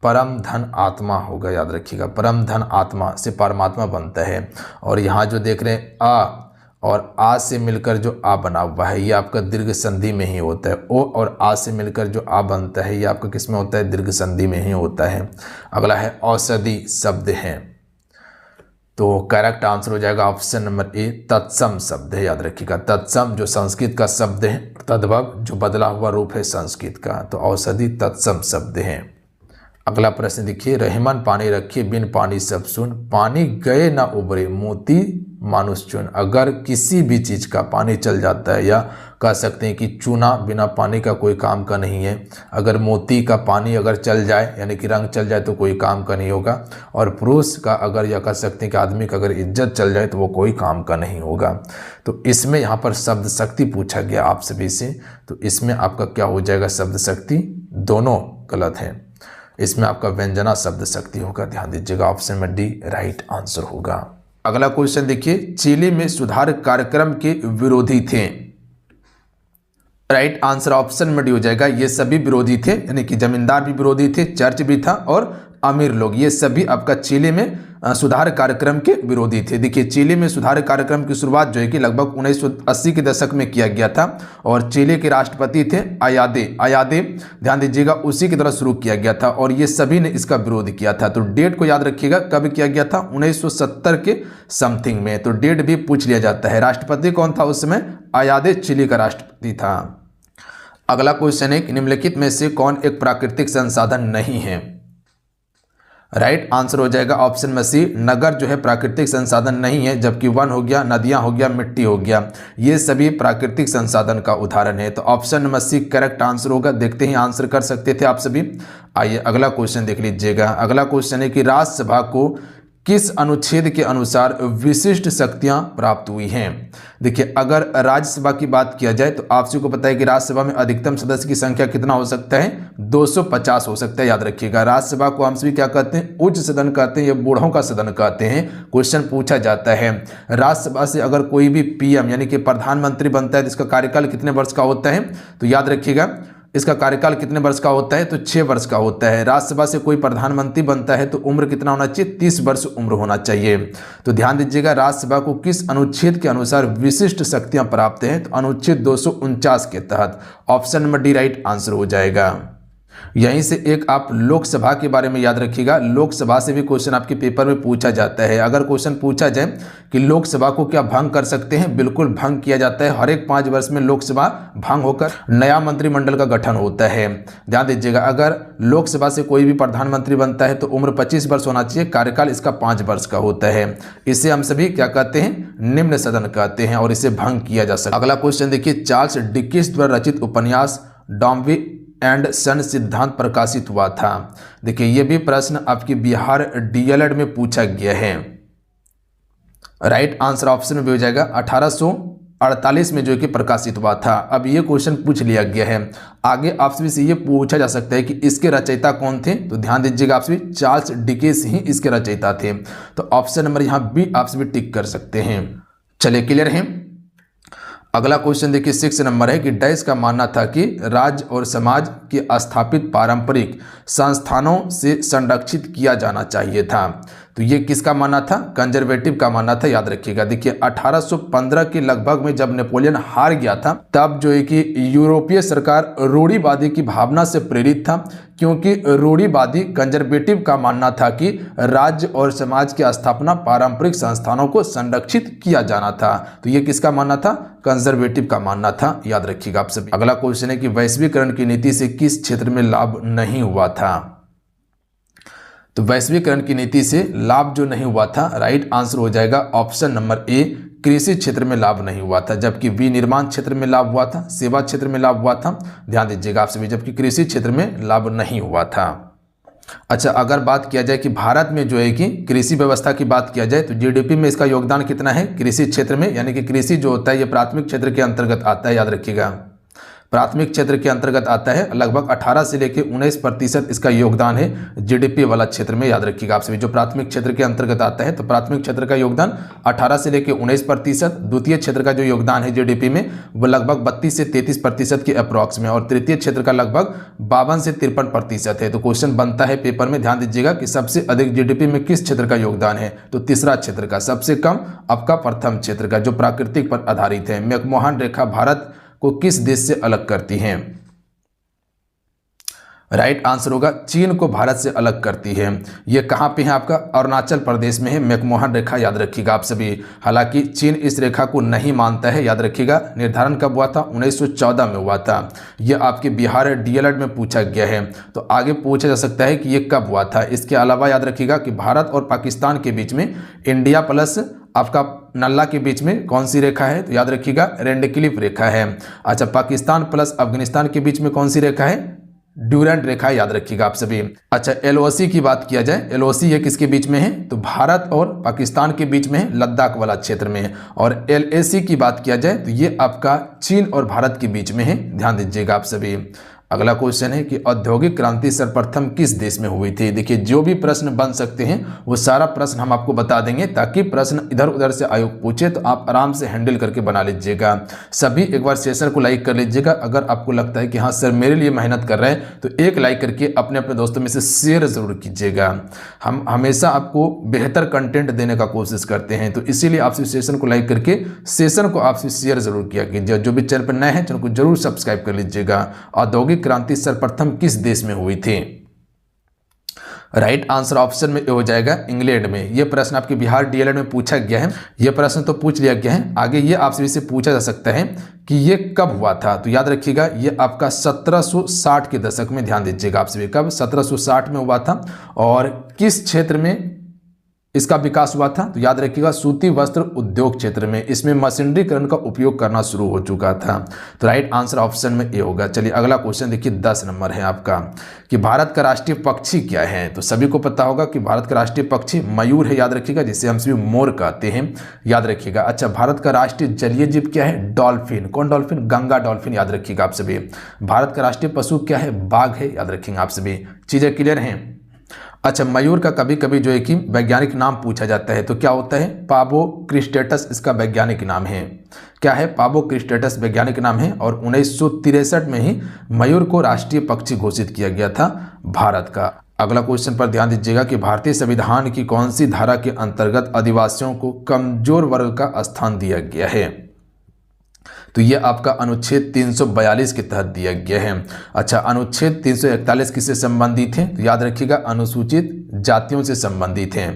परम धन आत्मा होगा। याद रखिएगा परम धन आत्मा से परमात्मा बनता है। और यहाँ जो देख रहे हैं आ और आ से मिलकर जो आ बना हुआ है, ये आपका दीर्घ संधि में ही होता है। ओ और आ से मिलकर जो आ बनता है, ये आपका किस में होता है, दीर्घ संधि में ही होता है। अगला है औषधि शब्द है। तो करेक्ट आंसर हो जाएगा ऑप्शन नंबर ए, तत्सम शब्द है। याद रखिएगा तत्सम जो संस्कृत का शब्द है, तद्भव जो बदला हुआ रूप है संस्कृत का। तो औषधि तत्सम शब्द है। अगला प्रश्न देखिए, रहमान पानी रखे बिन पानी सब सुन, पानी गए ना उबरे मोती मानुष चून। अगर किसी भी चीज़ का पानी चल जाता है, या कह सकते हैं कि चूना बिना पानी का कोई काम का नहीं है। अगर मोती का पानी अगर चल जाए, यानी कि रंग चल जाए, तो कोई काम का नहीं होगा। और पुरुष का अगर, या कह सकते हैं कि आदमी का अगर इज्जत चल जाए, तो वो कोई काम का नहीं होगा। तो इसमें यहाँ पर शब्द शक्ति पूछा गया आप सभी से। तो इसमें आपका क्या हो जाएगा, शब्द शक्ति दोनों गलत है। इसमें आपका व्यंजना शब्द शक्ति होगा। ध्यान दीजिएगा ऑप्शन में डी राइट आंसर होगा। अगला क्वेश्चन देखिए, चिली में सुधार कार्यक्रम के विरोधी थे। राइट आंसर ऑप्शन में डी हो जाएगा। ये सभी विरोधी थे, यानी कि जमींदार भी विरोधी थे, चर्च भी था, और अमीर लोग, ये सभी आपका चिली में सुधार कार्यक्रम के विरोधी थे। देखिए चिली में सुधार कार्यक्रम की शुरुआत जो है कि लगभग 1980 के दशक में किया गया था, और चिली के राष्ट्रपति थे अयादे, ध्यान दीजिएगा, उसी की तरह शुरू किया गया था, और ये सभी ने इसका विरोध किया था। तो डेट को याद रखिएगा, कब किया गया था, 1970 के समथिंग में। तो डेट भी पूछ लिया जाता है। राष्ट्रपति कौन था उस समय, अयादे चिली का राष्ट्रपति था। अगला क्वेश्चन है कि निम्नलिखित में से कौन एक प्राकृतिक संसाधन नहीं है। राइट आंसर हो जाएगा ऑप्शन में सी, नगर जो है प्राकृतिक संसाधन नहीं है, जबकि वन हो गया, नदियां हो गया, मिट्टी हो गया, ये सभी प्राकृतिक संसाधन का उदाहरण है। तो option number C correct answer होगा। देखते ही आंसर कर सकते थे आप सभी। आइए अगला क्वेश्चन देख लीजिएगा। अगला क्वेश्चन है कि राज्यसभा को किस अनुच्छेद के अनुसार विशिष्ट शक्तियां प्राप्त हुई हैं। देखिए अगर राज्यसभा की बात किया जाए तो आप सभी को पता है कि राज्यसभा में अधिकतम सदस्य की संख्या कितना हो सकता है, 250 हो सकता है। याद रखिएगा राज्यसभा को हम सभी क्या कहते हैं, उच्च सदन कहते हैं, या बूढ़ों का सदन कहते हैं। क्वेश्चन पूछा जाता है राज्यसभा से अगर कोई भी पीएम यानी कि प्रधानमंत्री बनता है तो इसका कार्यकाल कितने वर्ष का होता है। तो याद रखिएगा इसका कार्यकाल कितने वर्ष का होता है, तो 6 वर्ष का होता है। राज्यसभा से कोई प्रधानमंत्री बनता है तो उम्र कितना होना चाहिए, 30 वर्ष उम्र होना चाहिए। तो ध्यान दीजिएगा राज्यसभा को किस अनुच्छेद के अनुसार विशिष्ट शक्तियां प्राप्त हैं, तो अनुच्छेद 249 के तहत। Option number D right answer हो जाएगा। यहीं से एक आप लोकसभा के बारे में याद रखिएगा, लोकसभा से भी क्वेश्चन आपके पेपर में पूछा जाता है। अगर क्वेश्चन पूछा जाए कि लोकसभा को क्या भंग कर सकते हैं, बिल्कुल भंग किया जाता है। हर एक 5 वर्ष में लोकसभा भंग होकर नया मंत्रिमंडल का गठन होता है। ध्यान दीजिएगा, अगर लोकसभा से कोई भी प्रधानमंत्री बनता है तो उम्र 25 वर्ष होना चाहिए, कार्यकाल इसका 5 वर्ष का होता है। इसे हम सभी क्या कहते हैं, निम्न सदन कहते हैं, और इसे भंग किया जा सकता है। अगला क्वेश्चन देखिए, चार्ल्स डिकेंस द्वारा रचित उपन्यास डॉम्बी एंड सन सिद्धांत प्रकाशित हुआ था। देखिए ये भी प्रश्न आपकी बिहार डीएलएड में पूछा गया है। राइट आंसर ऑप्शन में भी हो जाएगा 1848 में जो कि प्रकाशित हुआ था। अब ये क्वेश्चन पूछ लिया गया है, आगे आपसे भी ये पूछा जा सकता है कि इसके रचयिता कौन थे। तो ध्यान दीजिएगा, आपसे भी चार्ल्स डिकेंस ही इसके रचयिता थे। तो ऑप्शन नंबर यहाँ बी आपसे भी टिक कर सकते हैं। चलिए क्लियर है। अगला क्वेश्चन देखिए 6 नंबर है कि डैश का मानना था कि राज्य और समाज के स्थापित पारंपरिक संस्थानों से संरक्षित किया जाना चाहिए था। तो ये किसका मानना था, कंजर्वेटिव का मानना था, याद रखिएगा। देखिए 1815 के लगभग में जब नेपोलियन हार गया था, तब जो है कि यूरोपीय सरकार रूढ़िवादी की भावना से प्रेरित था, क्योंकि रूढ़िवादी कंजर्वेटिव का मानना था कि राज्य और समाज की स्थापना पारंपरिक संस्थानों को संरक्षित किया जाना था। तो ये किसका मानना था, कंजर्वेटिव का मानना था, याद रखिएगा आप सभी। अगला क्वेश्चन है कि वैश्वीकरण की नीति से किस क्षेत्र में लाभ नहीं हुआ था। तो वैश्वीकरण की नीति से लाभ जो नहीं हुआ था, राइट आंसर हो जाएगा ऑप्शन नंबर ए, कृषि क्षेत्र में लाभ नहीं हुआ था। जबकि विनिर्माण क्षेत्र में लाभ हुआ था, सेवा क्षेत्र में लाभ हुआ था, ध्यान दीजिएगा आप सभी, जबकि कृषि क्षेत्र में लाभ नहीं हुआ था। अच्छा, अगर बात किया जाए कि भारत में जो है कि कृषि व्यवस्था की बात किया जाए तो जीडीपी में इसका योगदान कितना है कृषि क्षेत्र में, यानी कि कृषि जो होता है ये प्राथमिक क्षेत्र के अंतर्गत आता है, याद रखिएगा। प्राथमिक क्षेत्र के अंतर्गत आता है, लगभग 18 से लेकर 19% इसका योगदान है जीडीपी वाला क्षेत्र में, याद रखिएगा आप सभी। जो प्राथमिक क्षेत्र के अंतर्गत आता है तो प्राथमिक क्षेत्र का योगदान 18 से लेकर 19%, द्वितीय क्षेत्र का जो योगदान है जीडीपी में वो लगभग 32 से 33% के अप्रॉक्स में, और तृतीय क्षेत्र का लगभग 52 से 53% है। तो क्वेश्चन बनता है पेपर में, ध्यान दीजिएगा कि सबसे अधिक जीडीपी में किस क्षेत्र का योगदान है, तो तीसरा क्षेत्र का, सबसे कम आपका प्रथम क्षेत्र का, जो प्राकृतिक पर आधारित है। मैकमोहन रेखा भारत को किस देश से अलग करती हैं, राइट आंसर होगा चीन को भारत से अलग करती है। ये कहाँ पे है आपका, अरुणाचल प्रदेश में है मैकमोहन रेखा, याद रखिएगा आप सभी। हालांकि चीन इस रेखा को नहीं मानता है, याद रखिएगा। निर्धारण कब हुआ था, 1914 में हुआ था। यह आपके बिहार डीएलएड में पूछा गया है, तो आगे पूछा जा सकता है कि ये कब हुआ था। इसके अलावा याद रखिएगा कि भारत और पाकिस्तान के बीच में इंडिया प्लस आपका नल्ला के बीच में कौन सी रेखा है, तो याद रखिएगा रेडक्लिफ रेखा है। अच्छा, पाकिस्तान प्लस अफगानिस्तान के बीच में कौन सी रेखा है, ड्यूरेंट रेखा, याद रखिएगा आप सभी। अच्छा, एलओसी की बात किया जाए, एलओसी ये किसके बीच में है, तो भारत और पाकिस्तान के बीच में है, लद्दाख वाला क्षेत्र में है। और एलएसी की बात किया जाए तो ये आपका चीन और भारत के बीच में है, ध्यान दीजिएगा आप सभी। अगला क्वेश्चन है कि औद्योगिक क्रांति सर्वप्रथम किस देश में हुई थी। देखिए जो भी प्रश्न बन सकते हैं वो सारा प्रश्न हम आपको बता देंगे, ताकि प्रश्न इधर उधर से आयोग पूछे तो आप आराम से हैंडल करके बना लीजिएगा। सभी एक बार सेशन को लाइक कर लीजिएगा। अगर आपको लगता है कि हाँ सर मेरे लिए मेहनत कर रहे हैं तो एक लाइक करके अपने अपने दोस्तों में से शेयर जरूर कीजिएगा। हम हमेशा आपको बेहतर कंटेंट देने का कोशिश करते हैं, तो इसीलिए आपसे सेशन को लाइक करके सेशन को आपसे शेयर जरूर किया कीजिए। जो भी चैनल पर नए हैं चैनल को जरूर सब्सक्राइब कर लीजिएगा। औद्योगिक क्रांति सर्वप्रथम किस देश में हुई थी, राइट आंसर ऑप्शन में हो जाएगा इंग्लैंड में। यह प्रश्न आपके बिहार डीएलएड में पूछा गया है। यह प्रश्न तो पूछ लिया गया है, आगे ये आपसे से पूछा जा सकता है कि ये कब हुआ था। तो याद रखिएगा ये आपका 1760 के दशक में, ध्यान दीजिएगा आप सभी, कब 1760 में हुआ था। और किस क्षेत्र में इसका विकास हुआ था, तो याद रखिएगा सूती वस्त्र उद्योग क्षेत्र में। इसमें मशीनरीकरण का उपयोग करना शुरू हो चुका था। तो राइट आंसर ऑप्शन में ए होगा। चलिए अगला क्वेश्चन देखिए 10 नंबर है आपका कि भारत का राष्ट्रीय पक्षी क्या है। तो सभी को पता होगा कि भारत का राष्ट्रीय पक्षी मयूर है, याद रखिएगा, जिसे हम सभी मोर कहते हैं, याद रखिएगा। अच्छा, भारत का राष्ट्रीय जलीय जीव क्या है, डॉल्फिन। कौन डॉल्फिन, गंगा डॉल्फिन, याद रखिएगा आप सभी। भारत का राष्ट्रीय पशु क्या है, बाघ है, याद रखेंगे आप सभी। चीजें क्लियर हैं। अच्छा, मयूर का कभी कभी जो है कि वैज्ञानिक नाम पूछा जाता है, तो क्या होता है, पाबो क्रिस्टेटस इसका वैज्ञानिक नाम है। क्या है, पाबो क्रिस्टेटस वैज्ञानिक नाम है। और 1963 में ही मयूर को राष्ट्रीय पक्षी घोषित किया गया था भारत का। अगला क्वेश्चन पर ध्यान दीजिएगा कि भारतीय संविधान की कौन सी धारा के अंतर्गत आदिवासियों को कमजोर वर्ग का स्थान दिया गया है। तो ये आपका अनुच्छेद 342 के तहत दिया गया है। अच्छा, अनुच्छेद 341 किससे संबंधित है? तो याद रखिएगा अनुसूचित जातियों से संबंधित है।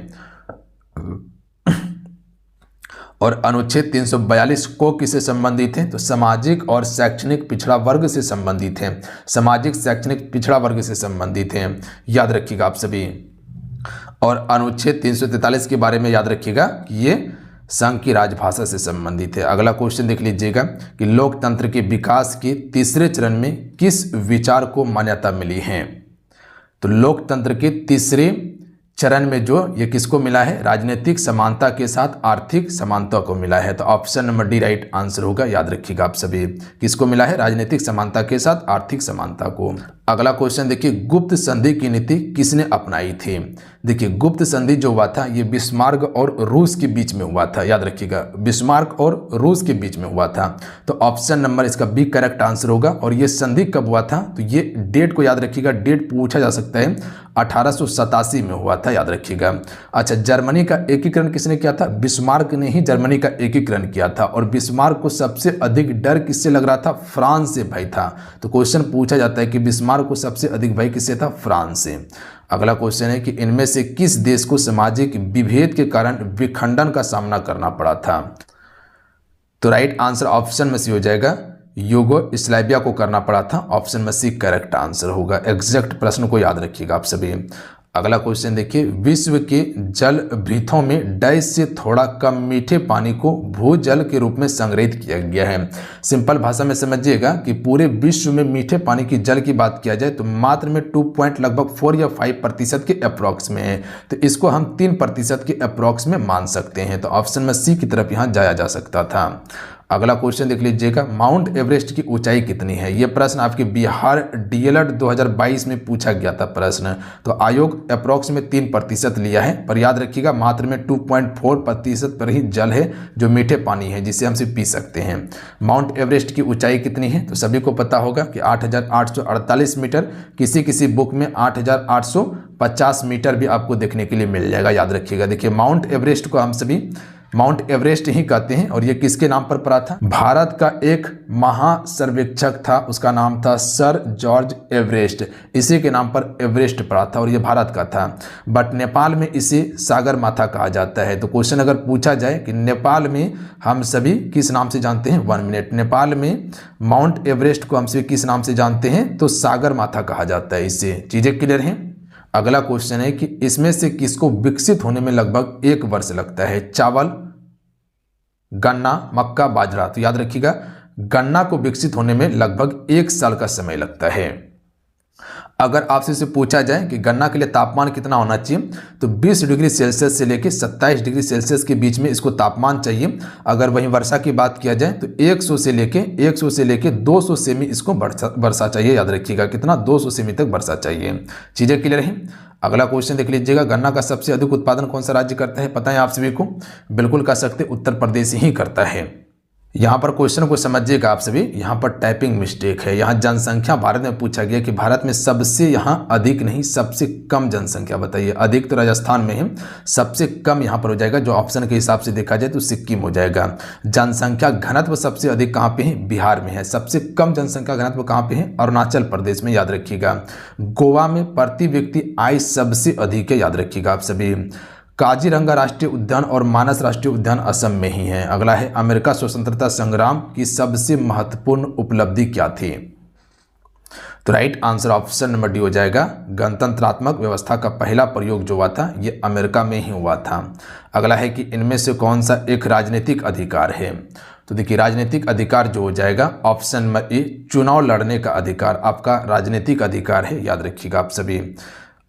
और अनुच्छेद 342 को किससे संबंधित है? तो सामाजिक और शैक्षणिक पिछड़ा वर्ग से संबंधित है। सामाजिक शैक्षणिक पिछड़ा वर्ग से संबंधित है, याद रखिएगा आप सभी। और अनुच्छेद 343 के बारे में याद रखिएगा कि ये संघ की राजभाषा से संबंधित है। अगला क्वेश्चन देख लीजिएगा कि लोकतंत्र के विकास के तीसरे चरण में किस विचार को मान्यता मिली है? तो लोकतंत्र के तीसरे चरण में जो ये किसको मिला है? राजनीतिक समानता के साथ आर्थिक समानता को मिला है। तो option number D right answer होगा, याद रखिएगा आप सभी। किसको मिला है? राजनीतिक समानता के साथ आर्थिक समानता को। अगला क्वेश्चन देखिए, गुप्त संधि की नीति किसने अपनाई थी? देखिए, गुप्त संधि जो हुआ था ये बिस्मार्क और रूस के बीच में हुआ था, याद रखिएगा, बिस्मार्क और रूस के बीच में हुआ था। तो ऑप्शन नंबर इसका बी करेक्ट आंसर होगा। और ये संधि कब हुआ था? तो ये डेट को याद रखिएगा, डेट पूछा जा सकता है, 1887 में हुआ था, याद रखिएगा। अच्छा, जर्मनी का एकीकरण किसने किया था? बिस्मार्क ने ही जर्मनी का एकीकरण किया था। और बिस्मार्क को सबसे अधिक डर किससे लग रहा था? फ्रांस से भय था। तो क्वेश्चन पूछा जाता है कि बिस्मार्क को सबसे अधिक भय किससे था? फ्रांस से। अगला क्वेश्चन है कि इनमें से किस देश को सामाजिक विभेद के कारण विखंडन का सामना करना पड़ा था? तो राइट आंसर ऑप्शन में सी हो जाएगा, यूगोस्लाविया को करना पड़ा था। ऑप्शन में सी करेक्ट आंसर होगा। एग्जैक्ट प्रश्न को याद रखिएगा आप सभी। अगला क्वेश्चन देखिए, विश्व के जल भृतों में डैश से थोड़ा कम मीठे पानी को भूजल के रूप में संग्रहित किया गया है। सिंपल भाषा में समझिएगा कि पूरे विश्व में मीठे पानी की जल की बात किया जाए तो मात्र में 2.4 या 5% के अप्रॉक्स में है। तो इसको हम 3% के अप्रॉक्स में मान सकते हैं। तो ऑप्शन में सी की तरफ यहाँ जाया जा सकता था। अगला क्वेश्चन देख लीजिएगा, माउंट एवरेस्ट की ऊंचाई कितनी है? यह प्रश्न आपके बिहार डीएलएड 2022 में पूछा गया था प्रश्न। तो आयोग अप्रॉक्स में 3% लिया है, पर याद रखिएगा मात्र में 2.4% पर ही जल है जो मीठे पानी है जिसे हम सिर्फ पी सकते हैं। माउंट एवरेस्ट की ऊंचाई कितनी है? तो सभी को पता होगा कि 8,848 मीटर, किसी किसी बुक में 8,850 मीटर भी आपको देखने के लिए मिल जाएगा, याद रखिएगा। देखिए, माउंट एवरेस्ट को हम सभी माउंट एवरेस्ट ही कहते हैं। और ये किसके नाम पर पड़ा था? भारत का एक महासर्वेक्षक था, उसका नाम था सर जॉर्ज एवरेस्ट। इसी के नाम पर एवरेस्ट पड़ा था और ये भारत का था। बट नेपाल में इसे सागर माथा कहा जाता है। तो क्वेश्चन अगर पूछा जाए कि नेपाल में हम सभी किस नाम से जानते हैं? 1 मिनट। नेपाल में माउंट एवरेस्ट को हम सभी किस नाम से जानते हैं? तो सागर माथा कहा जाता है। इससे चीजें क्लियर हैं। अगला क्वेश्चन है कि इसमें से किसको विकसित होने में लगभग 1 वर्ष लगता है? चावल, गन्ना, मक्का, बाजरा। तो याद रखिएगा गन्ना को विकसित होने में लगभग 1 साल का समय लगता है। अगर आपसे इसे पूछा जाए कि गन्ना के लिए तापमान कितना होना चाहिए, तो 20 डिग्री सेल्सियस से लेकर 27 डिग्री सेल्सियस के बीच में इसको तापमान चाहिए। अगर वहीं वर्षा की बात किया जाए तो 100 से लेके 200 सेमी इसको वर्षा चाहिए। याद रखिएगा कितना? 200 सेमी तक वर्षा चाहिए। चीजें क्लियर हैं। अगला क्वेश्चन देख लीजिएगा, गन्ना का सबसे अधिक उत्पादन कौन सा राज्य करता है? पता है आप सभी को? बिल्कुल कह सकते उत्तर प्रदेश ही करता है। यहाँ पर क्वेश्चन को समझिएगा आप सभी, यहाँ पर टाइपिंग मिस्टेक है। यहाँ जनसंख्या भारत में पूछा गया कि भारत में सबसे यहाँ अधिक नहीं सबसे कम जनसंख्या बताइए। अधिक तो राजस्थान में है, सबसे कम यहाँ पर हो जाएगा, जो ऑप्शन के हिसाब से देखा जाए तो सिक्किम हो जाएगा। जनसंख्या घनत्व सबसे अधिक कहाँ पे है? बिहार में है। सबसे कम जनसंख्या घनत्व कहाँ पे है? अरुणाचल प्रदेश में, याद रखिएगा। गोवा में प्रति व्यक्ति आय सबसे अधिक है, याद रखिएगा आप सभी। काजीरंगा राष्ट्रीय उद्यान और मानस राष्ट्रीय उद्यान असम में ही है। अगला है, अमेरिका स्वतंत्रता संग्राम की सबसे महत्वपूर्ण उपलब्धि क्या थी? तो right answer option number D हो जाएगा। गणतंत्रात्मक व्यवस्था का पहला प्रयोग जो हुआ था ये अमेरिका में ही हुआ था। अगला है कि इनमें से कौन सा एक राजनीतिक अधिकार है? तो देखिए, राजनीतिक अधिकार जो हो जाएगा ऑप्शन नंबर ए, चुनाव लड़ने का अधिकार आपका राजनीतिक अधिकार है, याद रखिएगा आप सभी।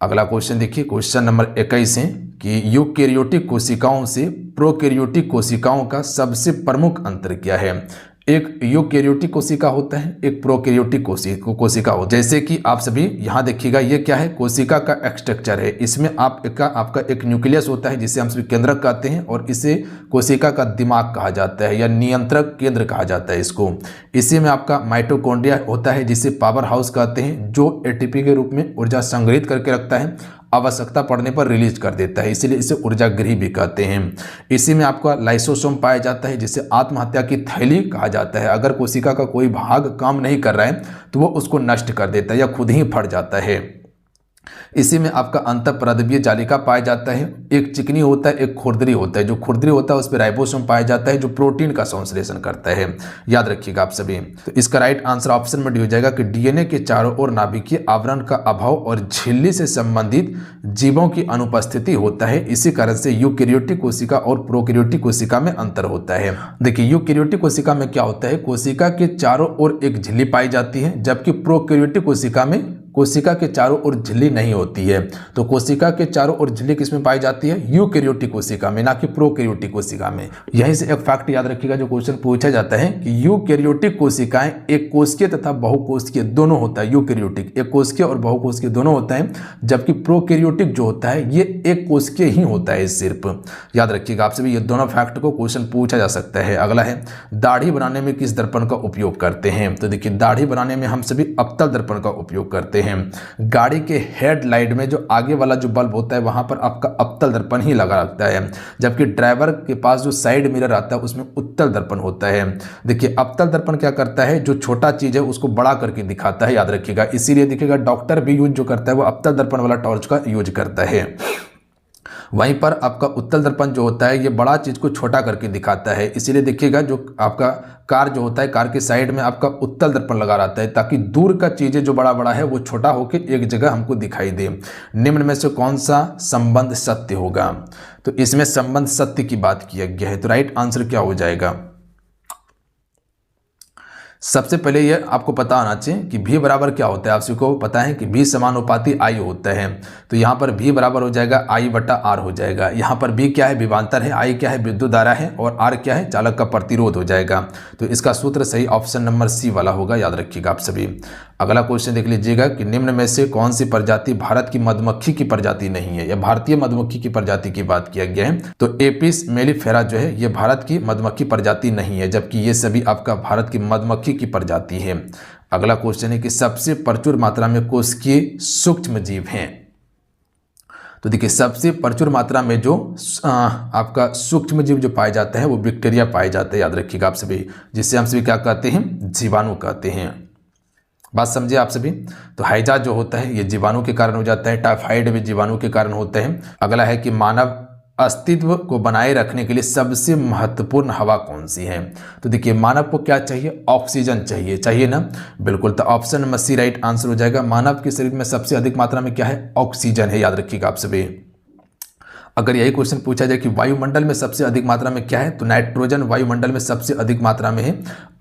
अगला क्वेश्चन देखिए, क्वेश्चन नंबर 21 है कि यूकेरियोटिक कोशिकाओं से प्रोकैरियोटिक कोशिकाओं का सबसे प्रमुख अंतर क्या है? एक यूकेरियोटिक कोशिका होता है, एक प्रोकैरियोटिक कोशिका होता है। जैसे कि आप सभी यहाँ देखिएगा, ये क्या है? कोशिका का स्ट्रक्चर है। इसमें आपका एक न्यूक्लियस होता है जिसे हम सभी केंद्रक कहते हैं, और इसे कोशिका का दिमाग कहा जाता है या नियंत्रक केंद्र कहा जाता है इसको। इसी में आपका माइटोकॉन्ड्रिया होता है जिसे पावर हाउस कहते हैं, जो एटीपी के रूप में ऊर्जा संग्रहित करके रखता है। आवश्यकता पड़ने पर रिलीज कर देता है, इसीलिए इसे ऊर्जा गृह भी कहते हैं। इसी में आपका लाइसोसोम पाया जाता है जिसे आत्महत्या की थैली कहा जाता है। अगर कोशिका का कोई भाग काम नहीं कर रहा है तो वो उसको नष्ट कर देता है या खुद ही फट जाता है। इसी में आपका अंतःपरद्रव्यीय जालिका पाया जाता है। एक चिकनी होता है, एक खुरदरी होता है। जो खुरदरी होता है उस पर राइबोसोम पाया जाता है जो प्रोटीन का संश्लेषण करता है, याद रखिएगा आप सभी। तो इसका राइट आंसर ऑप्शन में डी हो जाएगा कि डीएनए के चारों ओर नाभिकीय आवरण का अभाव और झिल्ली से संबंधित जीवों की अनुपस्थिति होता है। इसी कारण से यूकेरियोटिक कोशिका और प्रोकैरियोटिक कोशिका में अंतर होता है। देखिए यूकेरियोटिक कोशिका में क्या होता है, कोशिका के चारों ओर एक झिल्ली पाई जाती है, जबकि प्रोकैरियोटिक कोशिका में कोशिका के चारों ओर झिल्ली नहीं होती है। तो कोशिका के चारों ओर झिल्ली किसमें पाई जाती है, यूकेरियोटिक कोशिका में, ना कि प्रोकैरियोटिक कोशिका में। यहीं से एक फैक्ट याद रखिएगा जो क्वेश्चन पूछा जाता है कि यूकेरियोटिक कोशिकाएं एक कोशिकीय तथा बहुकोशिकीय दोनों होता है। यूकेरियोटिक एक कोशिकीय और बहुकोशिकीय दोनों होता है, जबकि प्रोकैरियोटिक जो होता है ये एक कोशिकीय ही होता है सिर्फ, याद रखिएगा आप सभी। ये दोनों फैक्ट को क्वेश्चन पूछा जा सकता है। अगला है दाढ़ी बनाने में किस दर्पण का उपयोग करते हैं। तो देखिए दाढ़ी बनाने में हम सभी अवतल दर्पण का उपयोग करते हैं। गाड़ी के हेडलाइट में जो आगे वाला जो बल्ब होता है वहां पर आपका अवतल दर्पण ही लगा रहता है, जबकि ड्राइवर के पास जो साइड मिरर आता है उसमें उत्तल दर्पण होता है। देखिए अवतल दर्पण क्या करता है, जो छोटा चीज है उसको बड़ा करके दिखाता है, याद रखिएगा। इसीलिए देखिएगा डॉक्टर भी यूज जो करता है वो अवतल दर्पण वाला टॉर्च का यूज करता है। वहीं पर आपका उत्तल दर्पण जो होता है ये बड़ा चीज को छोटा करके दिखाता है। इसीलिए देखिएगा जो आपका कार जो होता है, कार के साइड में आपका उत्तल दर्पण लगा रहता है ताकि दूर का चीजें जो बड़ा बड़ा है वो छोटा होकर एक जगह हमको दिखाई दे। निम्न में से कौन सा संबंध सत्य होगा। तो इसमें संबंध सत्य की बात किया गया है, तो राइट आंसर क्या हो जाएगा। सबसे पहले ये आपको पता होना चाहिए कि V बराबर क्या होता है। आप सभी को पता है कि V समानुपाती I होता है। तो यहाँ पर V बराबर हो जाएगा I बटा R हो जाएगा। यहाँ पर V क्या है, विभवांतर है, I क्या है, विद्युत धारा है, और R क्या है, चालक का प्रतिरोध हो जाएगा। तो इसका सूत्र सही ऑप्शन नंबर C वाला होगा, याद रखिएगा आप सभी। अगला क्वेश्चन देख लीजिएगा कि निम्न में से कौन सी प्रजाति भारत की मधुमक्खी की प्रजाति नहीं है, या भारतीय मधुमक्खी की प्रजाति की बात किया गया है। तो एपिस मेलिफेरा जो है ये भारत की मधुमक्खी प्रजाति नहीं है, जबकि ये सभी आपका भारत की मधुमक्खी की प्रजाति है। अगला क्वेश्चन है कि सबसे प्रचुर मात्रा में कोशिकीय सूक्ष्म जीव हैं। तो देखिए सबसे प्रचुर मात्रा में जो आपका सूक्ष्म जीव जो पाया जाता है वो बैक्टीरिया पाया जाता है, याद रखिएगा आप सभी, जिससे हम सभी क्या कहते हैं, जीवाणु कहते हैं। बात समझे आप सभी। तो हैजा जो होता है ये जीवाणु के कारण हो जाता है, टाइफाइड भी जीवाणु के कारण होते हैं। अगला है कि मानव अस्तित्व को बनाए रखने के लिए सबसे महत्वपूर्ण हवा कौन सी है। तो देखिए मानव को क्या चाहिए, ऑक्सीजन चाहिए ना, बिल्कुल। तो option number C right answer हो जाएगा। मानव के शरीर में सबसे अधिक मात्रा में क्या है, ऑक्सीजन है, याद रखिएगा आप सभी। अगर यही क्वेश्चन पूछा जाए कि वायुमंडल में सबसे अधिक मात्रा में क्या है, तो नाइट्रोजन वायुमंडल में सबसे अधिक मात्रा में है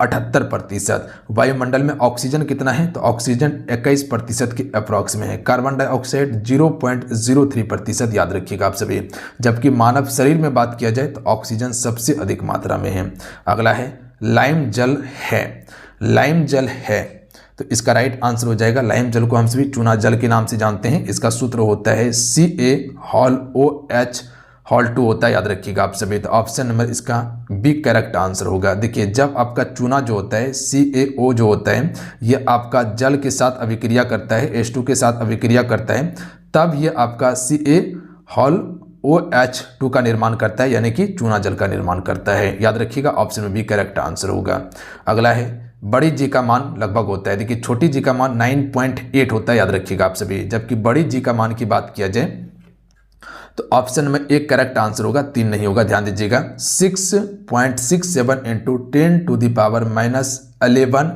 78%। वायुमंडल में ऑक्सीजन कितना है, तो ऑक्सीजन 21% के अप्रॉक्स में है। कार्बन डाइऑक्साइड 0.03%, याद रखिएगा आप सभी। जबकि मानव शरीर में बात किया जाए तो ऑक्सीजन सबसे अधिक मात्रा में है। अगला है लाइम जल है, लाइम जल है, तो इसका राइट आंसर हो जाएगा। लाइम जल को हम सभी चूना जल के नाम से जानते हैं। इसका सूत्र होता है CaOH हॉल 2 होता है, याद रखिएगा आप सभी। तो ऑप्शन नंबर इसका बी करेक्ट आंसर होगा। देखिए जब आपका चूना जो होता है CaO जो होता है ये आपका जल के साथ अभिक्रिया करता है, H2 के साथ अभिक्रिया करता है, तब ये आपका CaOH2 का निर्माण करता है, यानी कि चूना जल का निर्माण करता है, याद रखिएगा। ऑप्शन में बी करेक्ट आंसर होगा। अगला है बड़ी जी का मान लगभग होता है। देखिए छोटी जी का मान 9.8 होता है, याद रखिएगा आप सभी। जबकि बड़ी जी का मान की बात किया जाए तो ऑप्शन में एक करेक्ट आंसर होगा, 3 नहीं होगा, ध्यान दीजिएगा। 6.67 × 10⁻11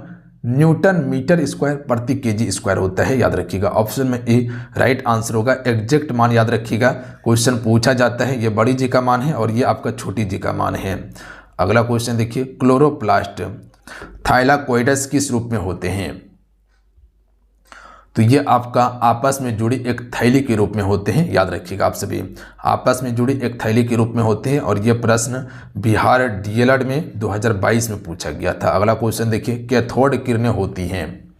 न्यूटन मीटर स्क्वायर प्रति केजी स्क्वायर होता है, याद रखिएगा। ऑप्शन में ए राइट आंसर होगा। एग्जैक्ट मान याद रखिएगा, क्वेश्चन पूछा जाता है। ये बड़ी जी का मान है और ये आपका छोटी जी का मान है। अगला क्वेश्चन देखिए, क्लोरोप्लास्ट थाइलाकोइडस किस रूप में होते हैं। तो ये आपका आपस में जुड़ी एक थैली के रूप में होते हैं, याद रखिएगा आप सभी। आपस में जुड़ी एक थैली के रूप में होते हैं, और ये प्रश्न बिहार डीएलएड में 2022 में पूछा गया था। अगला क्वेश्चन देखिए, कैथोड किरणें होती हैं।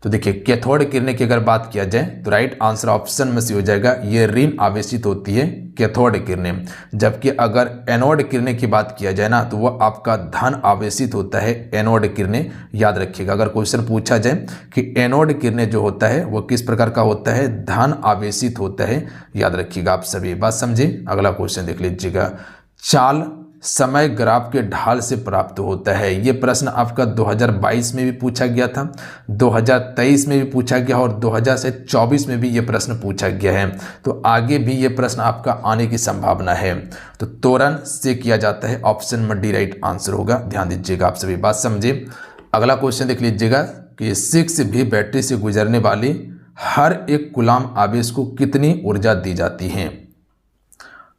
तो देखिए कैथोड किरणें की अगर बात किया जाए तो राइट आंसर ऑप्शन में से हो जाएगा ये ऋण आवेशित होती है कैथोड किरणें। जबकि अगर एनोड किरणें की बात किया जाए ना तो वो आपका धन आवेशित होता है एनोड किरणें। याद रखिएगा अगर क्वेश्चन पूछा जाए कि एनोड किरणें जो होता है वो किस प्रकार का होता है, धन आवेशित होता है। याद रखिएगा आप सभी बात समझे। अगला क्वेश्चन देख लीजिएगा, चाल समय ग्राफ के ढाल से प्राप्त होता है। ये प्रश्न आपका 2022 में भी पूछा गया था, 2023 में भी पूछा गया और 2024 में भी ये प्रश्न पूछा गया है। तो आगे भी ये प्रश्न आपका आने की संभावना है। तो त्वरण से किया जाता है, ऑप्शन में डी राइट आंसर होगा। ध्यान दीजिएगा आप सभी बात समझिए। अगला क्वेश्चन देख लीजिएगा कि 6V बैटरी से गुजरने वाली हर एक कूलाम आवेश को कितनी ऊर्जा दी जाती है।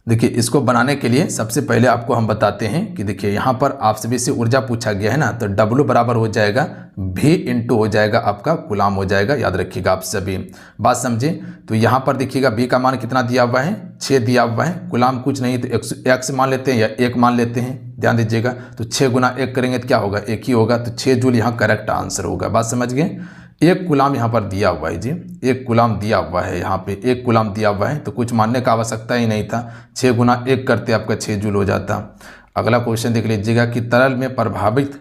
देखिए इसको बनाने के लिए सबसे पहले आपको हम बताते हैं कि देखिए यहाँ पर आप सभी से ऊर्जा पूछा गया है ना, तो W बराबर हो जाएगा V इंटू हो जाएगा आपका कूलाम हो जाएगा। याद रखिएगा आप सभी बात समझे। तो यहाँ पर देखिएगा V का मान कितना दिया हुआ है, 6 दिया हुआ है। कूलाम कुछ नहीं तो x मान लेते हैं या 1 मान लेते हैं। ध्यान दीजिएगा तो 6 गुना 1 करेंगे तो क्या होगा, 1 ही होगा। तो 6 जूल यहाँ करेक्ट आंसर होगा। बात समझ गए। 1 कूलाम यहाँ पर दिया हुआ है जी, 1 कूलाम दिया हुआ है, यहाँ पे 1 कूलाम दिया हुआ है। तो कुछ मानने का आवश्यकता ही नहीं था, 6 गुना 1 करते आपका 6 जूल हो जाता। अगला क्वेश्चन देख लीजिएगा कि तरल में प्रभावित,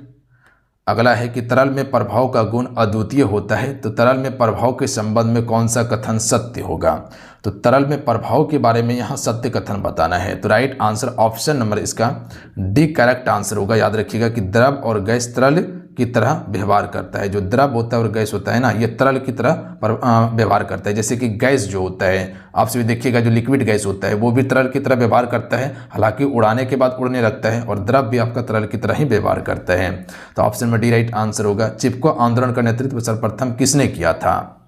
अगला है कि तरल में प्रभाव का गुण अद्वितीय होता है। तो तरल में प्रभाव के संबंध में कौन सा कथन सत्य होगा। तो तरल में प्रभाव के बारे में यहाँ सत्य कथन बताना है। तो राइट आंसर ऑप्शन नंबर इसका डी करेक्ट आंसर होगा। याद रखिएगा कि द्रव और गैस तरल की तरह व्यवहार करता है। जो द्रव होता है और गैस होता है ना, ये तरल की तरह व्यवहार करता है। जैसे कि गैस जो होता है आप सभी देखिएगा, जो लिक्विड गैस होता है वो भी तरल की तरह व्यवहार करता है, हालांकि उड़ाने के बाद उड़ने लगता है। और द्रव भी आपका तरल की तरह ही व्यवहार करता है। तो ऑप्शन में डी राइट आंसर होगा। चिपको आंदोलन का नेतृत्व सर्वप्रथम किसने किया था।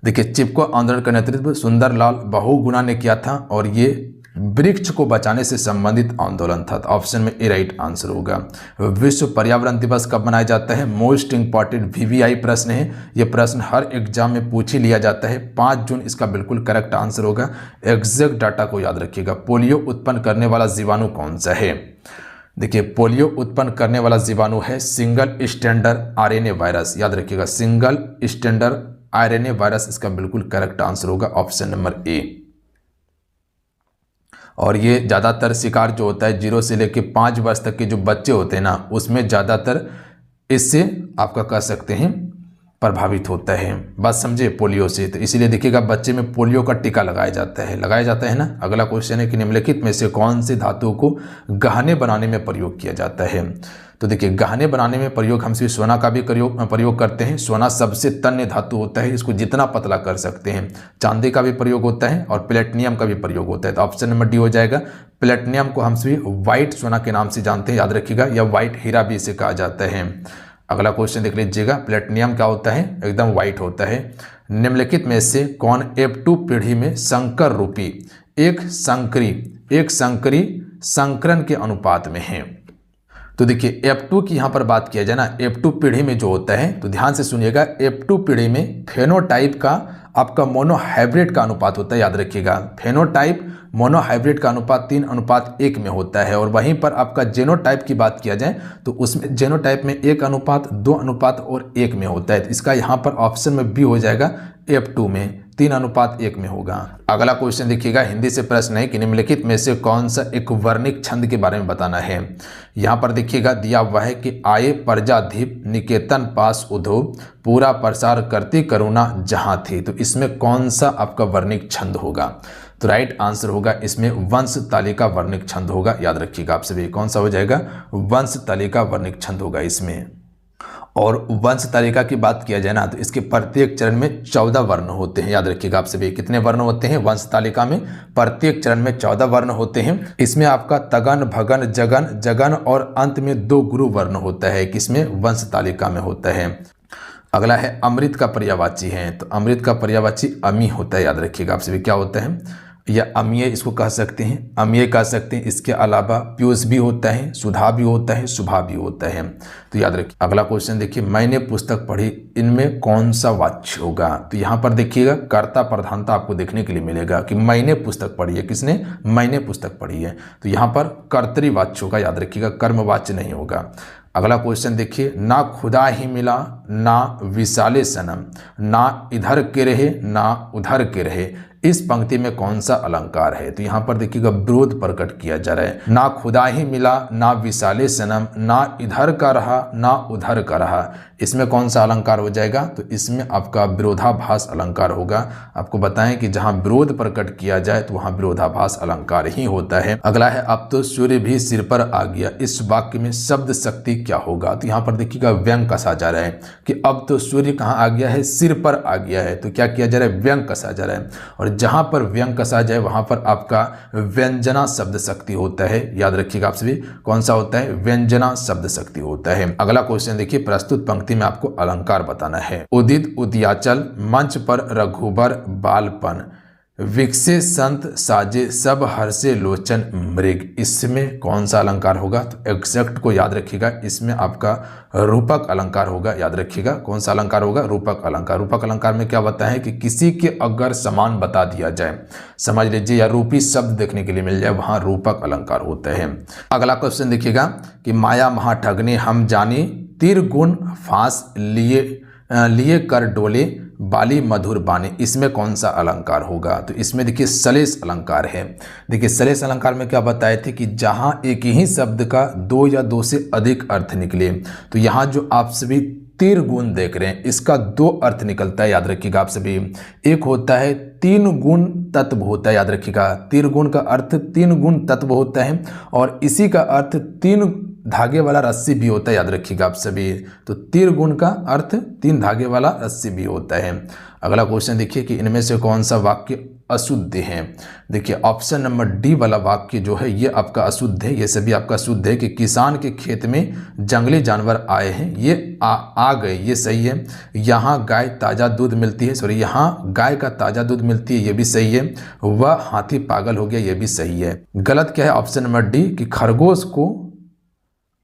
देखिए चिपको आंदोलन का नेतृत्व सुंदरलाल बहुगुणा ने किया था और ये वृक्ष को बचाने से संबंधित आंदोलन था। तो ऑप्शन में ए राइट आंसर होगा। विश्व पर्यावरण दिवस कब मनाया जाता है। मोस्ट इंपॉर्टेंट VVI प्रश्न है, ये प्रश्न हर एग्जाम में पूछ ही लिया जाता है। 5 जून इसका बिल्कुल करेक्ट आंसर होगा। एग्जैक्ट डाटा को याद रखिएगा। पोलियो उत्पन्न करने वाला जीवाणु कौन सा है। देखिए पोलियो उत्पन्न करने वाला जीवाणु है सिंगल स्टैंडर्ड RNA वायरस। याद रखिएगा सिंगल स्टैंडर्ड RNA वायरस इसका बिल्कुल करेक्ट आंसर होगा, ऑप्शन नंबर ए। और ये ज़्यादातर शिकार जो होता है 0 से लेकर 5 वर्ष तक के जो बच्चे होते हैं ना, उसमें ज़्यादातर इससे आपका कह सकते हैं प्रभावित होता है। बात समझे पोलियो से। तो इसीलिए देखिएगा बच्चे में पोलियो का टीका लगाया जाता है ना। अगला क्वेश्चन है कि निम्नलिखित में से कौन से धातुओं को गहने बनाने में प्रयोग किया जाता है। तो देखिए गहने बनाने में प्रयोग हम सिर्फ सोना का भी प्रयोग करते हैं। सोना सबसे तन्य धातु होता है, इसको जितना पतला कर सकते हैं। चांदी का भी प्रयोग होता है और प्लेटिनियम का भी प्रयोग होता है। तो ऑप्शन नंबर डी हो जाएगा। प्लेटिनियम को हम सिर्फ व्हाइट सोना के नाम से जानते हैं, याद रखिएगा, या व्हाइट हीरा भी इसे कहा जाता है। अगला क्वेश्चन देख लीजिएगा, प्लेटिनियम क्या होता है, एकदम व्हाइट होता है। निम्नलिखित में से कौन F2 पीढ़ी में संकर रूपी एक संकरी संकरण के अनुपात में है। तो देखिए F2 की यहाँ पर बात किया जाए ना, F2 पीढ़ी में जो होता है, तो ध्यान से सुनिएगा, F2 पीढ़ी में फेनोटाइप का आपका मोनोहाइब्रिड का अनुपात होता है। याद रखिएगा फेनोटाइप मोनोहाइब्रिड का अनुपात 3:1 में होता है। और वहीं पर आपका जेनोटाइप की बात किया जाए तो उसमें जेनोटाइप में 1:2:1 में होता है। तो इसका यहाँ पर ऑप्शन में बी हो जाएगा, F2 में 3:1 में होगा। अगला क्वेश्चन देखिएगा, हिंदी से प्रश्न है कि निम्नलिखित में से कौन सा एक वर्णिक छंद के बारे में बताना है। यहाँ पर देखिएगा दिया हुआ है कि आए प्रजाधीप निकेतन पास उधो पूरा प्रसार करती करुणा जहाँ थी। तो इसमें कौन सा आपका वर्णिक छंद होगा। तो राइट आंसर होगा इसमें वंश तालिका वर्णिक छंद होगा। याद रखिएगा आप सभी, कौन सा हो जाएगा, वंश तालिका वर्णिक छंद होगा इसमें। और वंश तालिका की बात किया जाए ना, तो इसके प्रत्येक चरण में 14 वर्ण होते हैं। याद रखिएगा आप सभी, कितने वर्ण होते हैं वंश तालिका में, प्रत्येक चरण में 14 वर्ण होते हैं। इसमें आपका तगन भगन जगन जगन और अंत में 2 गुरु वर्ण होता है, किसमें, वंश तालिका में होता है। अगला है अमृत का पर्यायवाची है। तो अमृत का पर्यायवाची अमी होता है। याद रखिएगा आप सभी, क्या होता है, या अमीय इसको कह सकते हैं, अमीय कह सकते हैं। इसके अलावा पीयूष भी होता है, सुधा भी होता है, शुभा भी होता है। तो याद रखिए। अगला क्वेश्चन देखिए, मैंने पुस्तक पढ़ी, इनमें कौन सा वाच्य होगा। तो यहाँ पर देखिएगा कर्ता प्रधानता आपको देखने के लिए मिलेगा कि मैंने पुस्तक पढ़ी है, किसने, मैंने पुस्तक पढ़ी है। तो यहाँ पर कर्तरी वाच्य होगा। याद रखिएगा, कर्मवाच्य नहीं होगा। अगला क्वेश्चन देखिए, ना खुदा ही मिला ना विशाले सनम, ना इधर के रहे ना उधर के रहे, इस पंक्ति में कौन सा अलंकार है? तो यहाँ पर देखिएगा विरोध प्रकट किया जा रहा है। ना खुदा ही मिला ना विशाले सनम, ना इधर का रहा ना उधर का रहा, इसमें कौन सा अलंकार हो जाएगा? तो इसमें आपका विरोधाभास अलंकार होगा। आपको बताएं कि जहां विरोध प्रकट किया जाए तो वहां विरोधाभास अलंकार ही होता है। अगला है, अब तो सूर्य भी सिर पर आ गया, इस वाक्य में शब्द शक्ति क्या होगा? तो यहाँ पर देखिएगा व्यंग कसा जा रहा है कि अब तो सूर्य कहाँ आ गया है? सिर पर आ गया है। तो क्या किया जा रहा है? व्यंग कसा जा रहा है। और जहां पर व्यंग कसा जाए वहां पर आपका व्यंजना शब्द शक्ति होता है। याद रखिएगा आप सभी, कौन सा होता है? व्यंजना शब्द शक्ति होता है। अगला क्वेश्चन देखिए, प्रस्तुत पंक्ति में आपको अलंकार बताना है। उदित उदयाचल, मंच पर रघुबर बालपन, विकसे संत साजे सब हर्षे लोचन मृग, इसमें कौन सा अलंकार होगा? तो एग्जैक्ट को याद रखिएगा, इसमें आपका रूपक अलंकार होगा। याद रखिएगा कौन सा अलंकार होगा? रूपक अलंकार। रूपक अलंकार में क्या बताया है कि किसी के अगर समान बता दिया जाए, समझ लीजिए, या रूपी शब्द देखने के लिए मिल जाए, वहां रूपक अलंकार होता है। अगला क्वेश्चन देखिएगा कि माया महा ठगने हम जाने, तीर गुण फांस लिए कर डोले, बाली मधुर बाने, इसमें कौन सा अलंकार होगा? तो इसमें देखिए सलेस अलंकार है। देखिए सलेस अलंकार में क्या बताए थे कि जहां एक ही शब्द का दो या दो से अधिक अर्थ निकले, तो यहाँ जो आप सभी तीर गुण देख रहे हैं इसका दो अर्थ निकलता है। याद रखिएगा आप सभी, एक होता है तीन गुण तत्व होता है। याद रखिएगा तीर गुण का अर्थ तीन गुण तत्व होता है, और इसी का अर्थ तीन धागे वाला रस्सी भी होता है। याद रखिएगा आप सभी, तो तीर गुण का अर्थ तीन धागे वाला रस्सी भी होता है। अगला क्वेश्चन देखिए कि इनमें से कौन सा वाक्य अशुद्ध है? देखिए ऑप्शन नंबर डी वाला वाक्य जो है ये आपका अशुद्ध है। ये सभी आपका शुद्ध है कि किसान के खेत में जंगली जानवर आए हैं, ये आ गए, ये सही है। यहाँ गाय ताज़ा दूध मिलती है, सॉरी यहाँ गाय का ताज़ा दूध मिलती है, ये भी सही है। वह हाथी पागल हो गया, ये भी सही है। गलत क्या है? ऑप्शन नंबर डी कि खरगोश को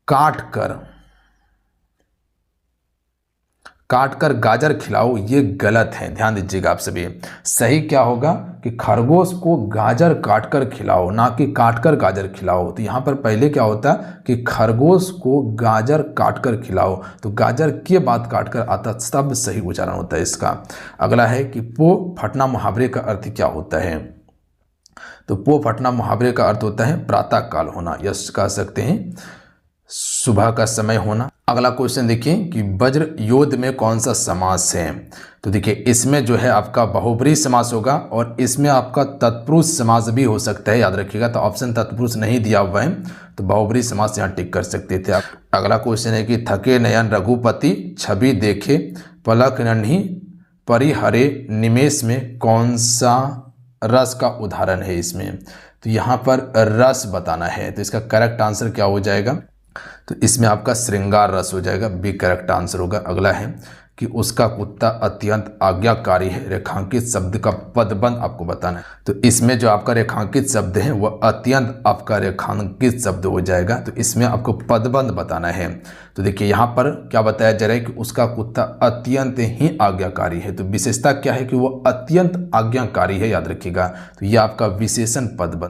काट कर गाजर खिलाओ, ये गलत है। ध्यान दीजिएगा आप सभी, सही क्या होगा कि खरगोश को गाजर काट कर खिलाओ, ना कि काट कर गाजर खिलाओ। तो यहाँ पर पहले क्या होता कि खरगोश को गाजर काट कर खिलाओ, तो गाजर के बाद काट कर आता तब सही उच्चारण होता है इसका। अगला है कि पो फटना मुहावरे का अर्थ क्या होता है? तो पो फटना मुहावरे का अर्थ होता है प्रातः काल होना, यश कह सकते हैं सुबह का समय होना। अगला क्वेश्चन देखिए कि वज्र योद्ध में कौन सा समास है? तो देखिए इसमें जो है आपका बहुब्रीहि समास होगा, और इसमें आपका तत्पुरुष समास भी हो सकता है। याद रखिएगा, तो ऑप्शन तत्पुरुष नहीं दिया हुआ है, तो बहुब्रीहि समास यहाँ टिक कर सकते थे आप। अगला क्वेश्चन है कि थके नयन रघुपति, छवि देखे पलक नन्ही, परिहरे निमेष में कौन सा रस का उदाहरण है इसमें? तो यहाँ पर रस बताना है, तो इसका करेक्ट आंसर क्या हो जाएगा? तो इसमें आपका श्रृंगार रस हो जाएगा, बी करेक्ट आंसर होगा। अगला है कि उसका कुत्ता अत्यंत आज्ञाकारी है, रेखांकित शब्द का पदबंध आपको बताना है। तो इसमें जो आपका रेखांकित शब्द है वह अत्यंत आपका रेखांकित शब्द हो जाएगा, तो इसमें आपको पदबंध बताना है। तो देखिए यहाँ पर क्या बताया जा रहा है कि उसका कुत्ता अत्यंत ही आज्ञाकारी है, तो विशेषता क्या है कि वो अत्यंत आज्ञाकारी है। याद रखिएगा, तो यह आपका विशेषण पदबंध